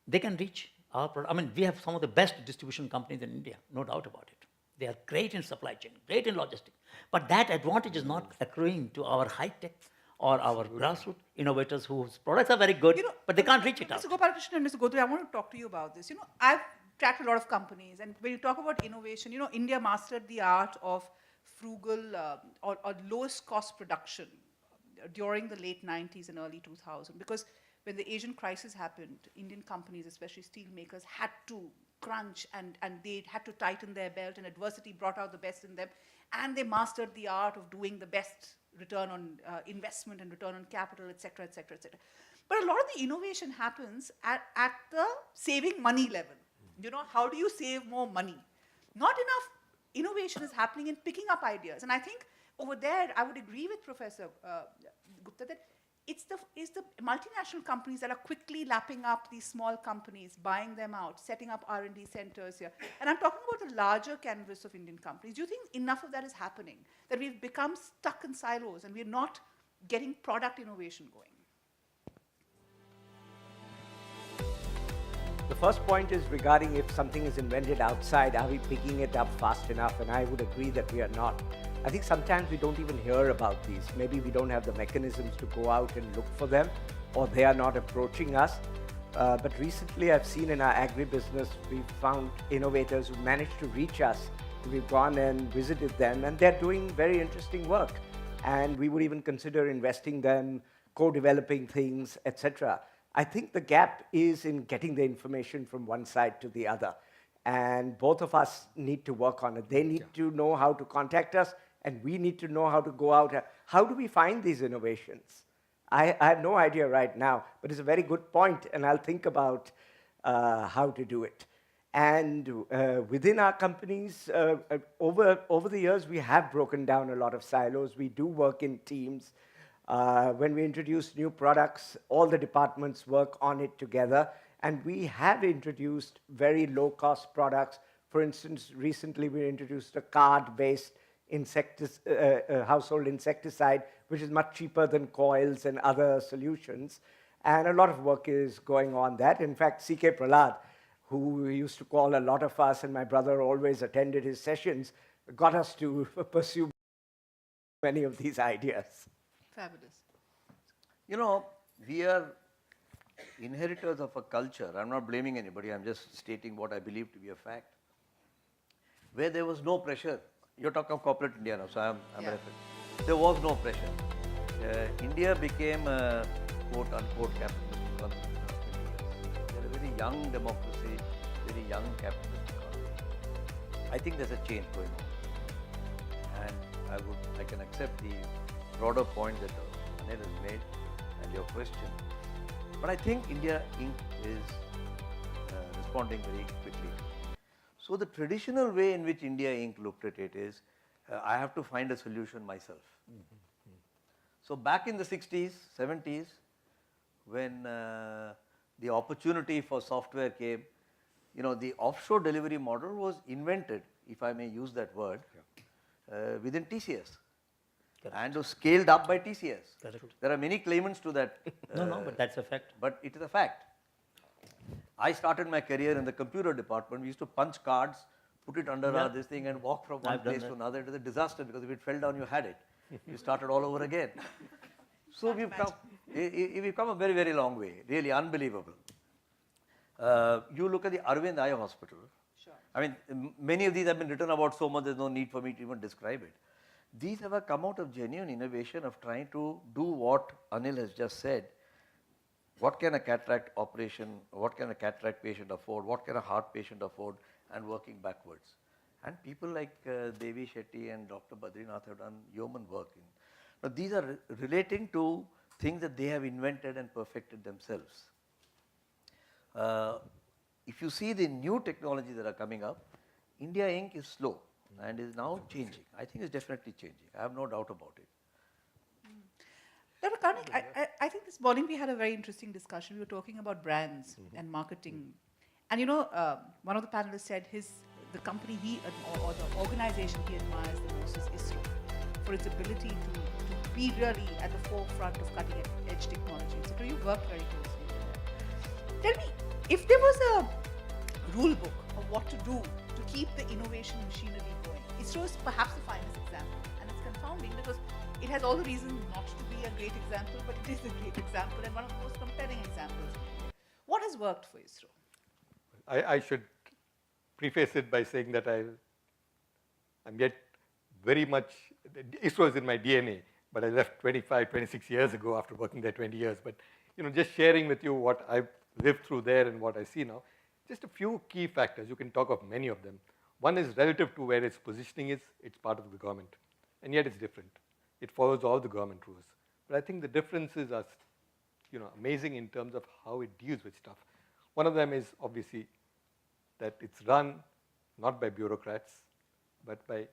They can reach our product. I mean, we have some of the best distribution companies in India, no doubt about it. They are great in supply chain, great in logistics. But that advantage is not accruing to our high-tech or our grassroots innovators whose products are very good, but they can't reach it out. Mr. Gopalakrishnan and Mr. Godre, I want to talk to you about this. I've tracked a lot of companies, and when you talk about innovation, India mastered the art of frugal or lowest cost production during the late 90s and early 2000s, because when the Asian crisis happened, Indian companies, especially steel makers, had to crunch and they had to tighten their belt, and adversity brought out the best in them, and they mastered the art of doing the best return on investment and return on capital, etc., etc., etc. But a lot of the innovation happens at the saving money level. How do you save more money? Not enough innovation is happening in picking up ideas. And I think over there, I would agree with Professor Gupta that it's the multinational companies that are quickly lapping up these small companies, buying them out, setting up R&D centers here. And I'm talking about the larger canvas of Indian companies. Do you think enough of that is happening, that we've become stuck in silos and we're not getting product innovation going? The first point is regarding if something is invented outside, are we picking it up fast enough? And I would agree that we are not. I think sometimes we don't even hear about these. Maybe we don't have the mechanisms to go out and look for them, or they are not approaching us. But recently I've seen in our agribusiness, we've found innovators who managed to reach us. We've gone and visited them, and they're doing very interesting work. And we would even consider investing them, co-developing things, etc. I think the gap is in getting the information from one side to the other. And both of us need to work on it. They need to know how to contact us, and we need to know how to go out. How do we find these innovations? I have no idea right now, but it's a very good point, and I'll think about how to do it. And within our companies, over the years, we have broken down a lot of silos. We do work in teams. When we introduce new products, all the departments work on it together. And we have introduced very low-cost products. For instance, recently we introduced a card-based household insecticide, which is much cheaper than coils and other solutions. And a lot of work is going on that. In fact, C.K. Prahlad, who used to call a lot of us, and my brother always attended his sessions, got us to pursue many of these ideas. Fabulous. We are inheritors of a culture. I'm not blaming anybody, I'm just stating what I believe to be a fact, where there was no pressure. You're talking of corporate India now, so I'm referring. There was no pressure. India became a quote-unquote capitalist economy in the last 20 years. They're a very young democracy, very young capitalist economy. I think there's a change going on. And I can accept the broader point that Anil has made and your question. But I think India Inc. is responding very quickly. So the traditional way in which India Inc. looked at it is, I have to find a solution myself. So back in the 60s, 70s, when the opportunity for software came, the offshore delivery model was invented, if I may use that word, within TCS. Correct. And was scaled up by TCS. Correct. There are many claimants to that. No, but that's a fact. But it is a fact. I started my career in the computer department. We used to punch cards, put it under this thing, and walk from one place to another. It was a disaster because if it fell down, you had it. You started all over again. So we've come a very, very long way. Really unbelievable. You look at the Arvind Eye Hospital. Sure. I mean, many of these have been written about so much, there's no need for me to even describe it. These have come out of genuine innovation of trying to do what Anil has just said. What can a cataract operation, what can a cataract patient afford, what can a heart patient afford, and working backwards. And people like Devi Shetty and Dr. Badrinath have done yeoman work. Now these are relating to things that they have invented and perfected themselves. If you see the new technologies that are coming up, India Inc. is slow and is now changing. I think it's definitely changing. I have no doubt about it. Dr. Karnik, I think this morning we had a very interesting discussion. We were talking about brands and marketing. And one of the panelists said the company or the organization he admires the most is ISRO for its ability to be really at the forefront of cutting edge technology, etc. You worked very closely with that. Tell me, if there was a rule book of what to do to keep the innovation machinery going, ISRO is perhaps the finest example. And it's confounding because it has all the reasons not to be a great example, but it is a great example and one of the most compelling examples. What has worked for ISRO? I should preface it by saying that I'm yet very much, ISRO is in my DNA, but I left 25, 26 years ago after working there 20 years. But just sharing with you what I've lived through there and what I see now, just a few key factors. You can talk of many of them. One is relative to where its positioning is, it's part of the government, and yet it's different. It follows all the government rules. But I think the differences are amazing in terms of how it deals with stuff. One of them is obviously that it's run not by bureaucrats, but by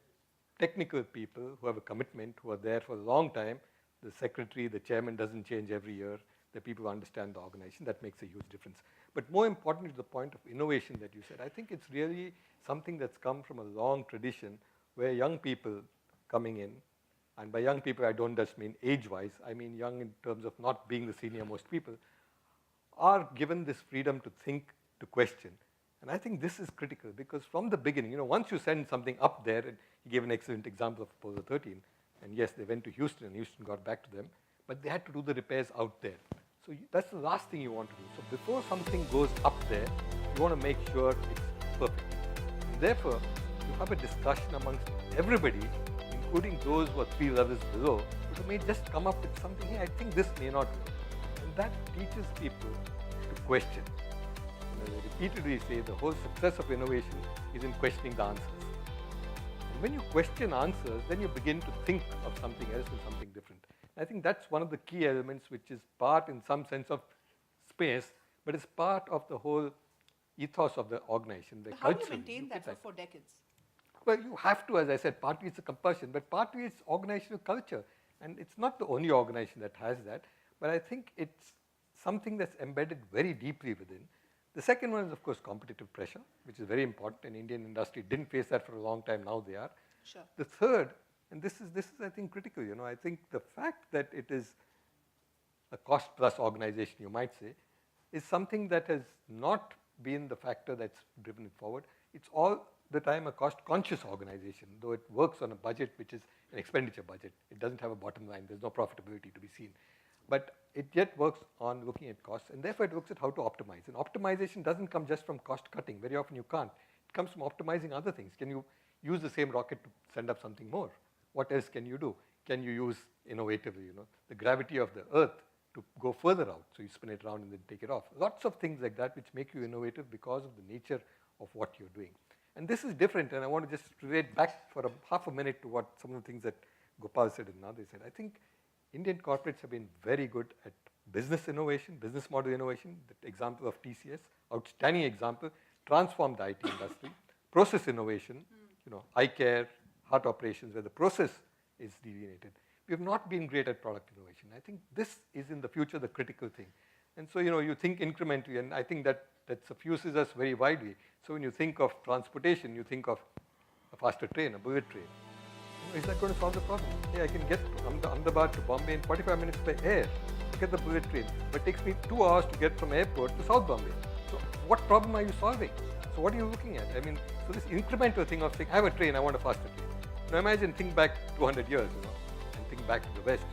technical people who have a commitment, who are there for a long time. The secretary, the chairman doesn't change every year. The people who understand the organization, that makes a huge difference. But more importantly, to the point of innovation that you said, I think it's really something that's come from a long tradition where young people coming in, and by young people I don't just mean age-wise, I mean young in terms of not being the senior most people, are given this freedom to think, to question. And I think this is critical because from the beginning, once you send something up there, and he gave an excellent example of Apollo 13, and yes, they went to Houston and Houston got back to them, but they had to do the repairs out there. So that's the last thing you want to do. So before something goes up there, you want to make sure it's perfect. And therefore, you have a discussion amongst everybody, including those who are 3 levels below, who may just come up with something, hey, I think this may not work. And that teaches people to question. And I repeatedly say the whole success of innovation is in questioning the answers. And when you question answers, then you begin to think of something else and something different. I think that's one of the key elements which is part in some sense of space, but it's part of the whole ethos of the organization. The How do culture. you maintain that for 4 decades? Well, you have to, as I said, partly it's a compulsion, but partly it's organizational culture. And it's not the only organization that has that, but I think it's something that's embedded very deeply within. The second one is, of course, competitive pressure, which is very important, and Indian industry didn't face that for a long time, now they are. Sure. The third, and this is I think critical, I think the fact that it is a cost plus organization, you might say, is something that has not been the factor that's driven it forward. It's all the time a cost conscious organization, though it works on a budget which is an expenditure budget. It doesn't have a bottom line, there's no profitability to be seen. But it yet works on looking at costs, and therefore it looks at how to optimize. And optimization doesn't come just from cost cutting, very often you can't. It comes from optimizing other things. Can you use the same rocket to send up something more? What else can you do? Can you use innovatively, the gravity of the earth to go further out, so you spin it around and then take it off. Lots of things like that which make you innovative because of the nature of what you're doing. And this is different, and I want to just relate back for half a minute to what some of the things that Gopal said and Nadir said. I think Indian corporates have been very good at business innovation, business model innovation. The example of TCS, outstanding example, transformed the IT industry. Process innovation, eye care, heart operations, where the process is delineated. We have not been great at product innovation. I think this is in the future the critical thing. And so, you think incrementally, and I think that suffuses us very widely. So when you think of transportation, you think of a faster train, a bullet train. Is that going to solve the problem? Hey, I can get from Ahmedabad to Bombay in 45 minutes by air. Look at the bullet train. But it takes me 2 hours to get from airport to South Bombay. So what problem are you solving? So what are you looking at? So this incremental thing of saying, I have a train, I want a faster train. Now imagine, think back 200 years, and think back to the West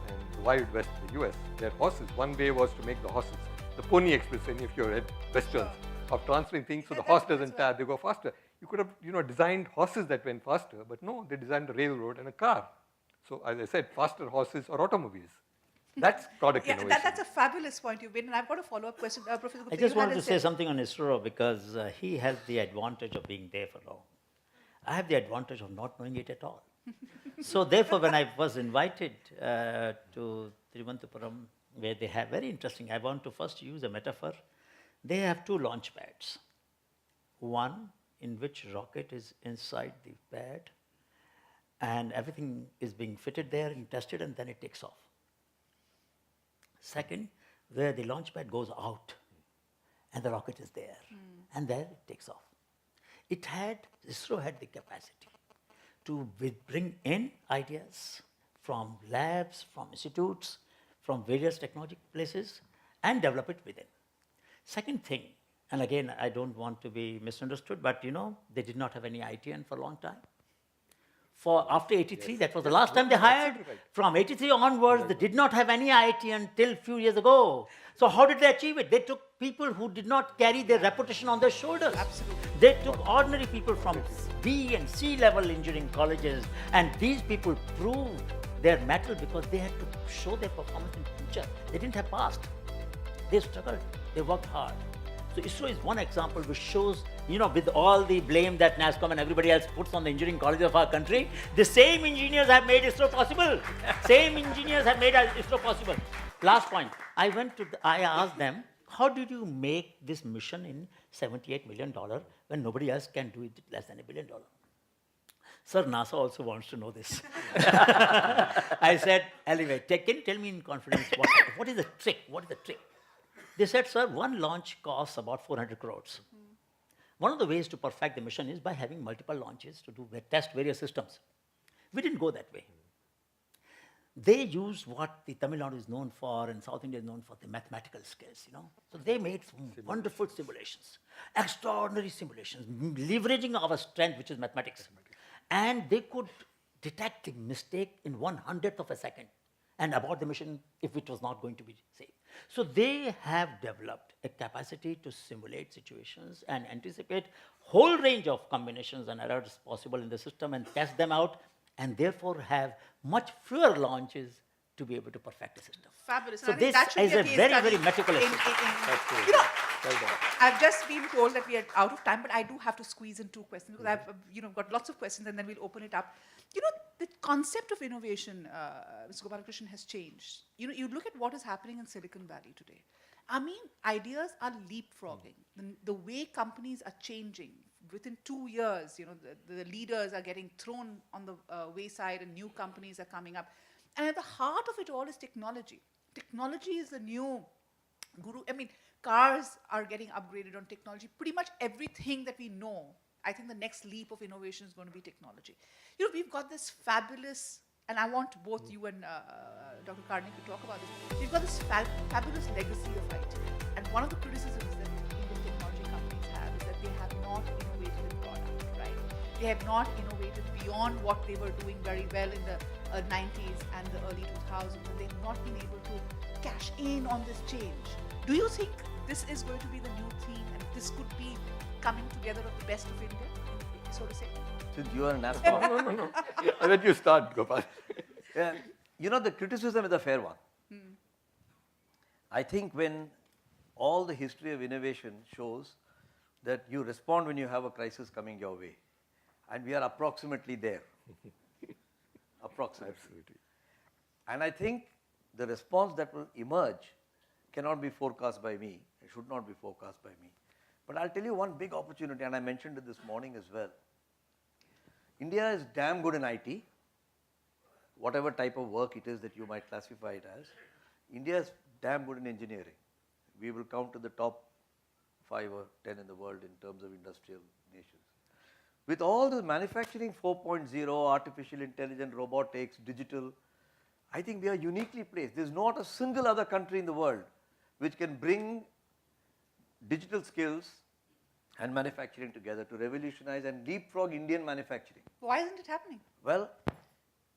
and the wild West of the US. They had horses. One way was to make the horses, the Pony Express, and if you're at restaurants, of transferring things so the horse doesn't tire, they go faster. You could have, designed horses that went faster, but no, they designed a railroad and a car. So as I said, faster horses or automobiles. That's product Yeah, innovation. that's a fabulous point you've made, and I've got a follow-up question. Professor Gupta, I just you had wanted a to say something on ISRO because he has the advantage of being there for long. I have the advantage of not knowing it at all. So therefore, when I was invited to Thiruvananthapuram, where they have very interesting, I want to first use a metaphor. They have two launch pads. One in which rocket is inside the pad and everything is being fitted there and tested and then it takes off. Second, where the launch pad goes out and the rocket is there and there it takes off. ISRO had the capacity to bring in ideas from labs, from institutes, from various technology places and develop it within. Second thing, and again, I don't want to be misunderstood, but they did not have any ITN for a long time. After 83, that was the last time they hired. Right. From 83 onwards, they did not have any ITN till few years ago. So how did they achieve it? They took people who did not carry their reputation on their shoulders. Absolutely. They took ordinary people from B and C level engineering colleges, and these people proved their mettle because they had to show their performance in future. They didn't have past. They struggled. They worked hard. So ISRO is one example which shows, with all the blame that NASCOM and everybody else puts on the engineering colleges of our country, the same engineers have made ISRO possible. Same engineers have made ISRO possible. Last point. I asked them, how did you make this mission in $78 million when nobody else can do it less than $1 billion? Sir, NASA also wants to know this. I said, anyway, tell me in confidence, what is the trick? What is the trick? They said, sir, one launch costs about 400 crores. One of the ways to perfect the mission is by having multiple launches to test various systems. We didn't go that way. They used what the Tamil Nadu is known for and South India is known for, the mathematical skills, So they made some wonderful simulations, extraordinary simulations, leveraging our strength, which is mathematics. And they could detect the mistake in 1/100th of a second and abort the mission if it was not going to be safe. So they have developed a capacity to simulate situations and anticipate whole range of combinations and errors possible in the system and test them out, and therefore have much fewer launches to be able to perfect the system. Fabulous. So And I think this that should is be a case very, study very meticulous system. Well done. I've just been told that we are out of time, but I do have to squeeze in two questions because I've got lots of questions, and then we'll open it up. The concept of innovation, Mr. Gopalakrishnan, has changed. You look at what is happening in Silicon Valley today. I mean, ideas are leapfrogging. The way companies are changing. Within 2 years, the leaders are getting thrown on the wayside and new companies are coming up. And at the heart of it all is technology. Technology is the new guru. I mean, cars are getting upgraded on technology. Pretty much everything that we know, I think the next leap of innovation is going to be technology. We've got this fabulous, and I want both you and Dr. Karnik to talk about this. We've got this fabulous legacy of IT. And one of the criticisms that Indian technology companies have is that they have not innovated in product, right? They have not innovated beyond what they were doing very well in the 90s and the early 2000s, and they've not been able to cash in on this change. Do you think this is going to be the new theme, and this could be coming together of the best of India, so to say? Since you are an astronaut. No. I'll let you start, Gopal. Yeah, the criticism is a fair one. I think when all the history of innovation shows that you respond when you have a crisis coming your way. And we are approximately there. Approximately. Absolutely. And I think the response that will emerge cannot be forecast by me. It should not be forecast by me. But I'll tell you one big opportunity, and I mentioned it this morning as well. India is damn good in IT, whatever type of work it is that you might classify it as. India is damn good in engineering. We will count to the top 5 or 10 in the world in terms of industrial nations. With all the manufacturing 4.0, artificial intelligence, robotics, digital, I think we are uniquely placed. There's not a single other country in the world which can bring digital skills and manufacturing together to revolutionize and leapfrog Indian manufacturing. Why isn't it happening? Well,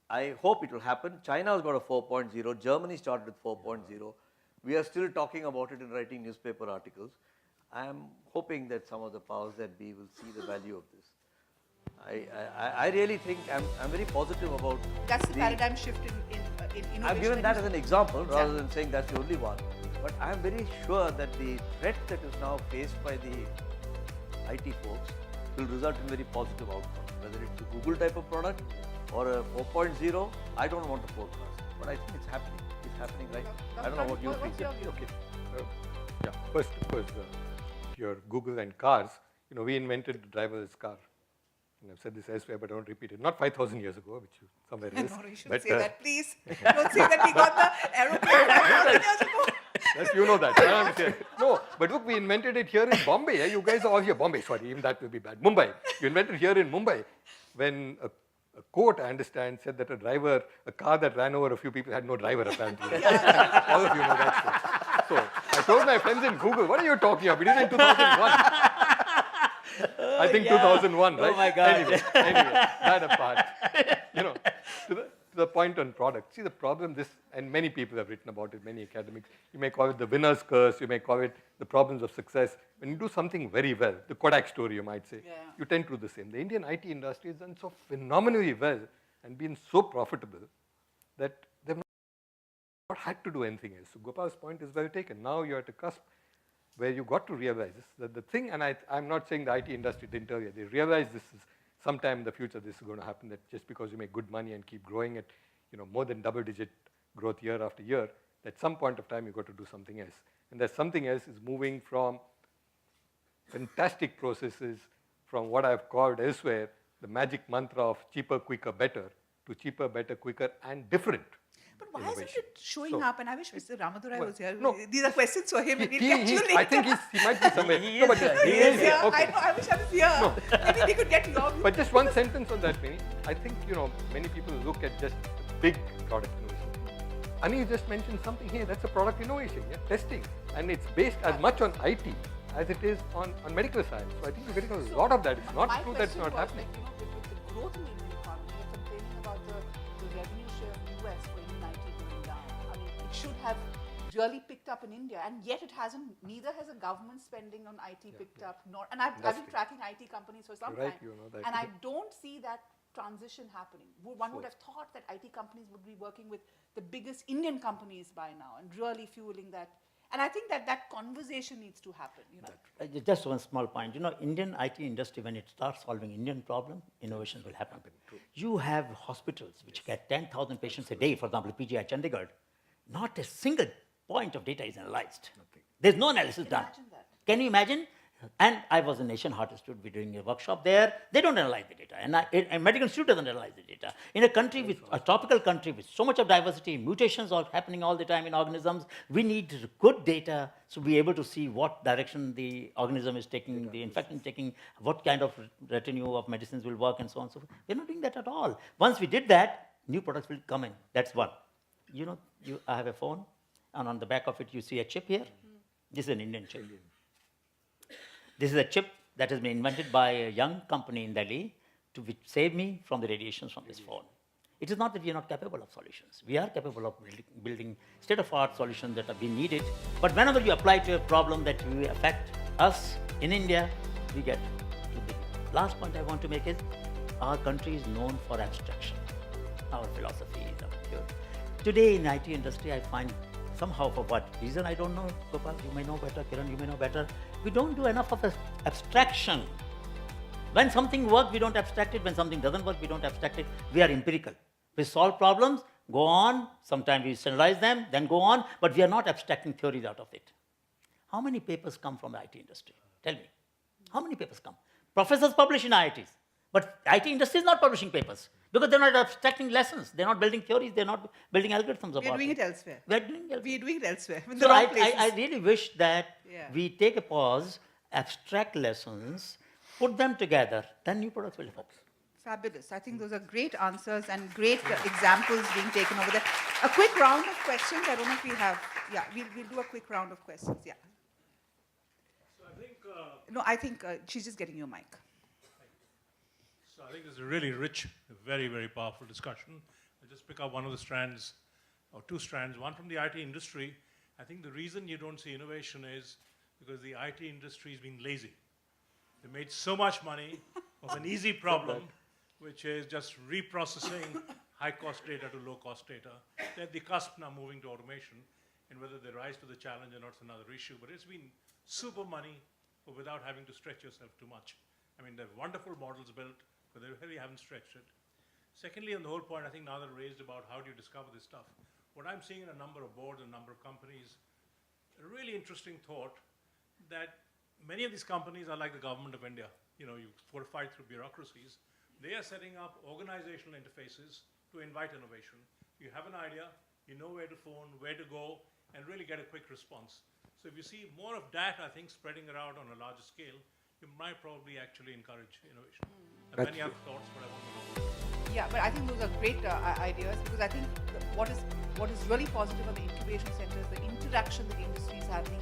I hope it will happen. China has got a 4.0. Germany started with 4.0. We are still talking about it and writing newspaper articles. I am hoping that some of the powers that be will see the value of this. I really think I'm very positive about. That's the paradigm shift in innovation. I've given that as an example rather Yeah. than saying that's the only one. But I'm very sure that the threat that is now faced by the IT folks will result in very positive outcomes. Whether it's a Google type of product or a 4.0, I don't want to forecast. But I think it's happening. It's happening, right? I don't know what you think. What's your view? Okay. Yeah. First, of course, your Google and cars. You know, we invented the driverless car. And I've said this elsewhere, but I don't repeat it. Not 5,000 years ago, which you somewhere else. No, you shouldn't but, say that, please. Don't say that we got the aeroplane 5,000 years ago. Yes, you know that. I don't say it. No, but look, we invented it here in Bombay. You guys are all here. Bombay, sorry, even that will be bad. Mumbai. You invented here in Mumbai when a court, I understand, said that a car that ran over a few people had no driver apparently. All of you know that story. So I told my friends in Google, what are you talking about? It is in 2001. I think 2001, right? Oh my God. Anyway, that apart. You know, to the point on product. See, the problem and many people have written about it, many academics, you may call it the winner's curse, you may call it the problems of success. When you do something very well, the Kodak story, you might say, you tend to do the same. The Indian IT industry has done so phenomenally well and been so profitable that they've not had to do anything else. So Gopal's point is well taken. Now you're at a cusp where you got to realize this, that the thing, and I'm not saying the IT industry didn't earlier, they realized this is sometime in the future this is going to happen, that just because you make good money and keep growing at, you know, more than double-digit growth year after year, at some point of time you've got to do something else. And that something else is moving from fantastic processes, from what I've called elsewhere the magic mantra of cheaper, quicker, better, to cheaper, better, quicker, and different. But why innovation. isn't it showing So- up? And I wish Mr. Ramadurai was here. no. These are questions for him. And we'll get you later. I think he might be somewhere. He No, is but here. he He is is here. here. Okay. I know. I wish I was here. Maybe we could get your view. But just one sentence on that, Vinny. I think, you know, many people look at just big product innovation. Anil just mentioned something here, that's a product innovation, testing. And it's based as much on IT as it is on medical science. So I think we're getting a lot of that. It's not My true that it's question not was, happening. Like, you know, with the growth in the Indian economy, you're complaining about the revenue share of the US for Indian IT going down. I mean, it should have really picked up in India, and yet it hasn't. Neither has the government spending on IT picked up, nor. And I've been tracking IT companies for some You're right, time, you know that. and I don't see that transition happening. One would have thought that IT companies would be working with the biggest Indian companies by now and really fueling that. And I think that conversation needs to happen. You know. Just one small point. You know, Indian IT industry, when it starts solving Indian problem, innovations will happen. You have hospitals which get 10,000 patients a day, for example, PGI Chandigarh. Not a single point of data is analyzed. There's no analysis done. Imagine that. Can you imagine? And I was in Asian Heart Institute, we're doing a workshop there. They don't analyze the data. And a medical institute doesn't analyze the data. In a country with a tropical country with so much of diversity, mutations are happening all the time in organisms, we need good data to be able to see what direction the organism is taking, the infection is taking, what kind of retinue of medicines will work, and so on and so forth. We're not doing that at all. Once we did that, new products will come in. That's one. You know, I have a phone, and on the back of it, you see a chip here. This is an Indian chip. This is a chip that has been invented by a young company in Delhi to save me from the radiations from this phone. It is not that we are not capable of solutions. We are capable of building state-of-art solutions that have been needed. But whenever you apply to a problem that will affect us in India, we get to the last point I want to make is our country is known for abstraction. Our philosophy is our theory. Today in IT industry, I find somehow, for what reason, I don't know, Gopal, you may know better, Kiran, you may know better, we don't do enough of abstraction. When something works, we don't abstract it. When something doesn't work, we don't abstract it. We are empirical. We solve problems, go on, sometimes we standardize them, then go on, but we are not abstracting theories out of it. How many papers come from the IT industry? Tell me. How many papers come? Professors publish in IITs, but IT industry is not publishing papers because they're not abstracting lessons. They're not building theories. They're not building algorithms about it. We're doing it elsewhere. We're doing it. We're doing it elsewhere. In the So wrong places. I really wish that Yeah. we take a pause, abstract lessons, put them together, then new products will happen. Fabulous. I think those are great answers and great examples being taken over there. A quick round of questions. I don't know if we have. Yeah, we'll do a quick round of questions. Yeah. So I think, No, I think she's just getting your mic. so I think this is a really rich, very, very powerful discussion. I'll just pick up one of the strands, or two strands. One from the IT industry. I think the reason you don't see innovation is because the IT industry has been lazy. They made so much money of an easy problem, which is just reprocessing high-cost data to low-cost data. They're at the cusp now moving to automation, and whether they rise to the challenge or not is another issue. But it's been super money but without having to stretch yourself too much. I mean, there are wonderful models built, but they really haven't stretched it. Secondly, on the whole point, I think Nader raised about how do you discover this stuff. What I'm seeing in a number of boards and a number of companies, a really interesting thought that many of these companies are like the government of India. You know, you fight through bureaucracies. They are setting up organizational interfaces to invite innovation. You have an idea, you know where to phone, where to go, and really get a quick response. So if you see more of that, I think, spreading around on a larger scale, you might probably actually encourage innovation. And many other thoughts, but I want to know. Yeah, but I think those are great ideas, because I think what is really positive on the incubation centers, the interaction that industry is having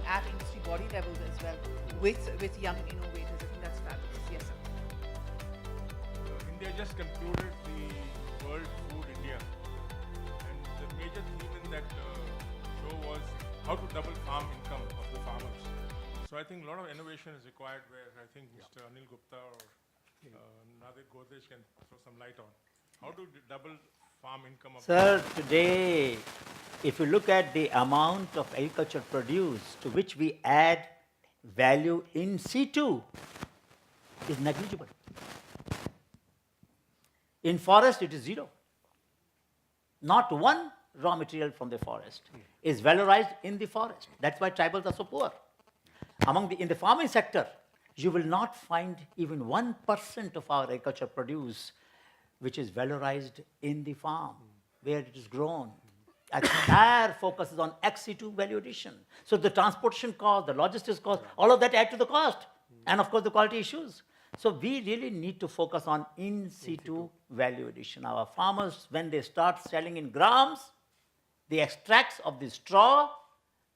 at industry body levels as well with young innovators. I think that's fabulous. Yes, sir. India just concluded the World Food India, and the major theme in that show was how to double farm income of the farmers. So I think a lot of innovation is required, where I think Mr. Anil Gupta or Nadir Godrej can throw some light on. How to double farm income of Sir, today, if you look at the amount of agricultural produce to which we add value in situ, is negligible. In forest, it is zero. Not one raw material from the forest is valorized in the forest. That's why tribals are so poor. In the farming sector, you will not find even 1% of our agricultural produce which is valorized in the farm, where it is grown. Our entire focus is on ex situ value addition. So the transportation cost, the logistics cost, all of that add to the cost. And of course, the quality issues. So we really need to focus on in situ value addition. Our farmers, when they start selling in grams, the extracts of the straw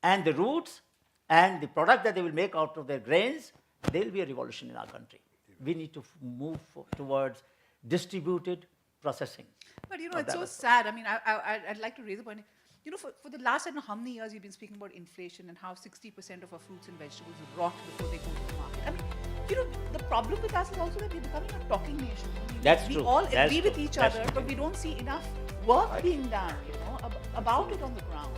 and the roots and the product that they will make out of their grains, there will be a revolution in our country. We need to move towards distributed processing. But you know, it's so sad. I mean, I'd like to raise a point. You know, for the last, I don't know how many years you've been speaking about inflation and how 60% of our fruits and vegetables rot before they go to the market. I mean, you know, the problem with us is also that we're becoming a talking nation. That's we true. all That's agree with true. each That's other, true. but we don't see enough work being done, you know, about it on the ground.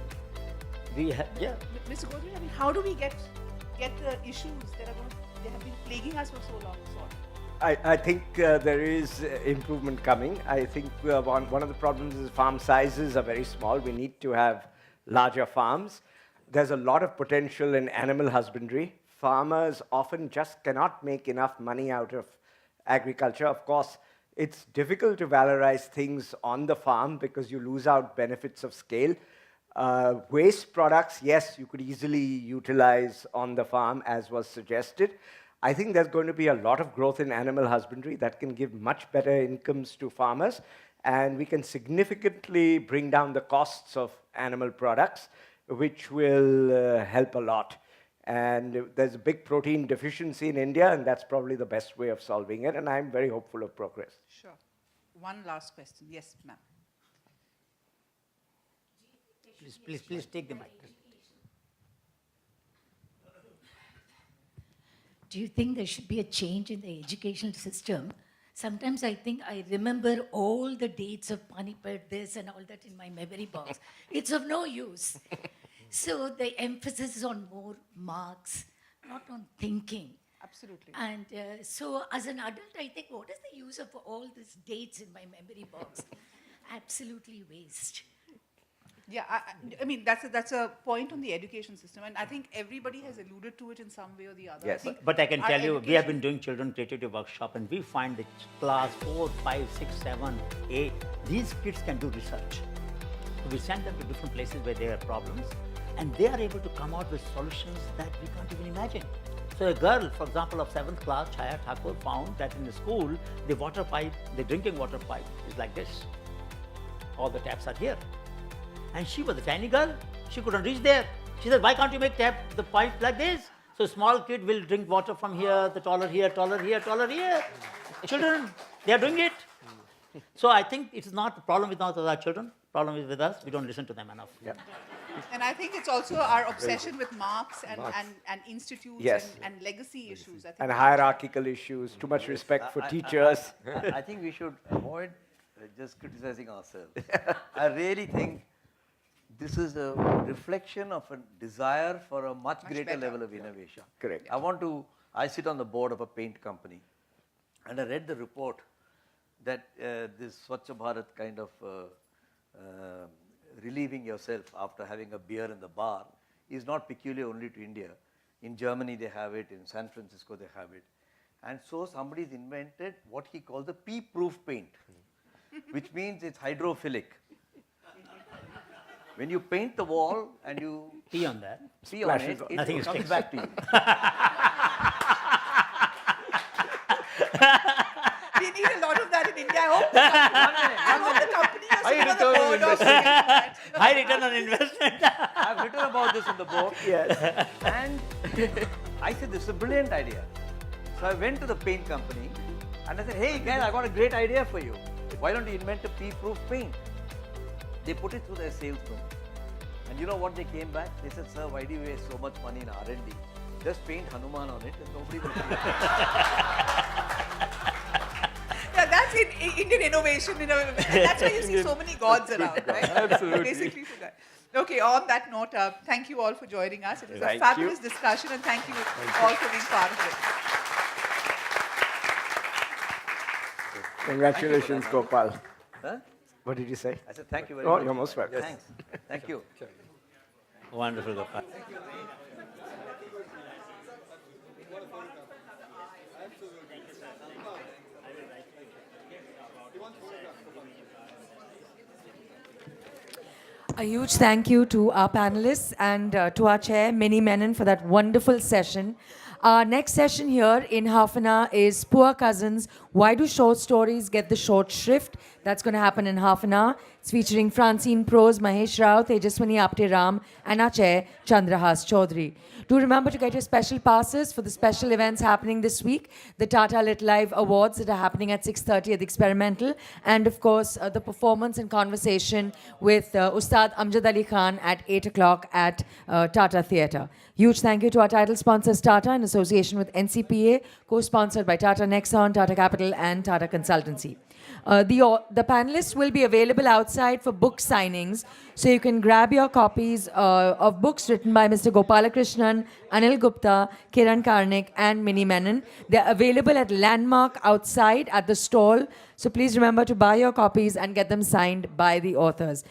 Mr. Godrej, I mean, how do we get the issues that have been plaguing us for so long sorted? I think there is improvement coming. I think one of the problems is farm sizes are very small. We need to have larger farms. There's a lot of potential in animal husbandry. Farmers often just cannot make enough money out of agriculture. Of course, it's difficult to valorize things on the farm because you lose out benefits of scale. Waste products, yes, you could easily utilize on the farm, as was suggested. I think there's going to be a lot of growth in animal husbandry that can give much better incomes to farmers, and we can significantly bring down the costs of animal products, which will help a lot. And there's a big protein deficiency in India, and that's probably the best way of solving it, and I'm very hopeful of progress. Sure. One last question. Yes, ma'am. Please take the mic. Do you think there should be a change in the educational system? Sometimes I think I remember all the dates of Panipat, this and all that in my memory box. It's of no use. So the emphasis is on more marks, not on thinking. Absolutely. And so as an adult, I think, what is the use of all these dates in my memory box? Absolutely waste. Yeah, I mean, that's a point on the education system, and I think everybody has alluded to it in some way or the other. Yes. But I can our tell you, we have education- been doing children creativity workshop, and we find that class 4, 5, 6, 7, 8, these kids can do research. So we send them to different places where there are problems, and they are able to come out with solutions that we can't even imagine. So a girl, for example, of 7th class, Chaya Thakur, found that in the school, the water pipe, the drinking water pipe is like this. All the taps are here. And she was a tiny girl. She couldn't reach there. She said, why can't you make the pipe like this? So a small kid will drink water from here, the taller here, taller here, taller here. Children, they are doing it. So I think it's not the problem with not our children. Problem is with us. We don't listen to them enough. Yeah. And I think it's also our obsession with marks and institutes Yes. and legacy issues. I think And hierarchical issues, too much respect for teachers. I think we should avoid just criticizing ourselves. I really think this is a reflection of a desire for a much greater better. level of innovation. Correct. I sit on the board of a paint company, and I read the report that this Swachh Bharat kind of relieving yourself after having a beer in the bar is not peculiar only to India. In Germany they have it, in San Francisco they have it. And so somebody's invented what he calls the pee-proof paint, which means it's hydrophilic. When you paint the wall and you Pee on that. pee on Splashes it, on. it Nothing comes sticks. back to you. we need a lot of that in India. I hope the company is High on the return on board of investment. High return on investment. I've written about this in the book. Yes. And I said, this is a brilliant idea. So I went to the paint company and I said, hey guys, I got a great idea for you. Why don't you invent a pea-proof paint? They put it through their salesman. And you know what they came back? They said, sir, why do you waste so much money in R&D? Just paint Hanuman on it and nobody will see it. Yeah, that's in Indian innovation. That's why you see so many gods around, right? Absolutely. Basically for that. Okay, on that note, thank you all for joining us. It was a Thank fabulous you. discussion, and thank you all for being part of it. Congratulations, Gopal. Huh? What did you say? I said, thank you very Oh, much. you're most welcome. Thanks. Thank you. Wonderful, Gopal. A huge thank you to our panelists and to our chair, Minnie Menon, for that wonderful session. Our next session here in half an hour is Poor Cousins, Why Do Short Stories Get the Short Shrift? That's going to happen in half an hour. It's featuring Francine Prose, Mahesh Rao, Tejaswani Apte Ram, and our chair, Chandrahas Chaudhary. Do remember to get your special passes for the special events happening this week, the Tata Lit Live Awards that are happening at 6:30 at the Experimental, and of course, the performance and conversation with Ustad Amjad Ali Khan at 8 o'clock at Tata Theatre. Huge thank you to our title sponsors, Tata, in association with NCPA, co-sponsored by Tata Nexon, Tata Capital, and Tata Consultancy. The panelists will be available outside for book signings, so you can grab your copies of books written by Mr. Gopalakrishnan, Anil Gupta, Kiran Karnik, and Minnie Menon. They're available at Landmark outside at the stall, so please remember to buy your copies and get them signed by the authors.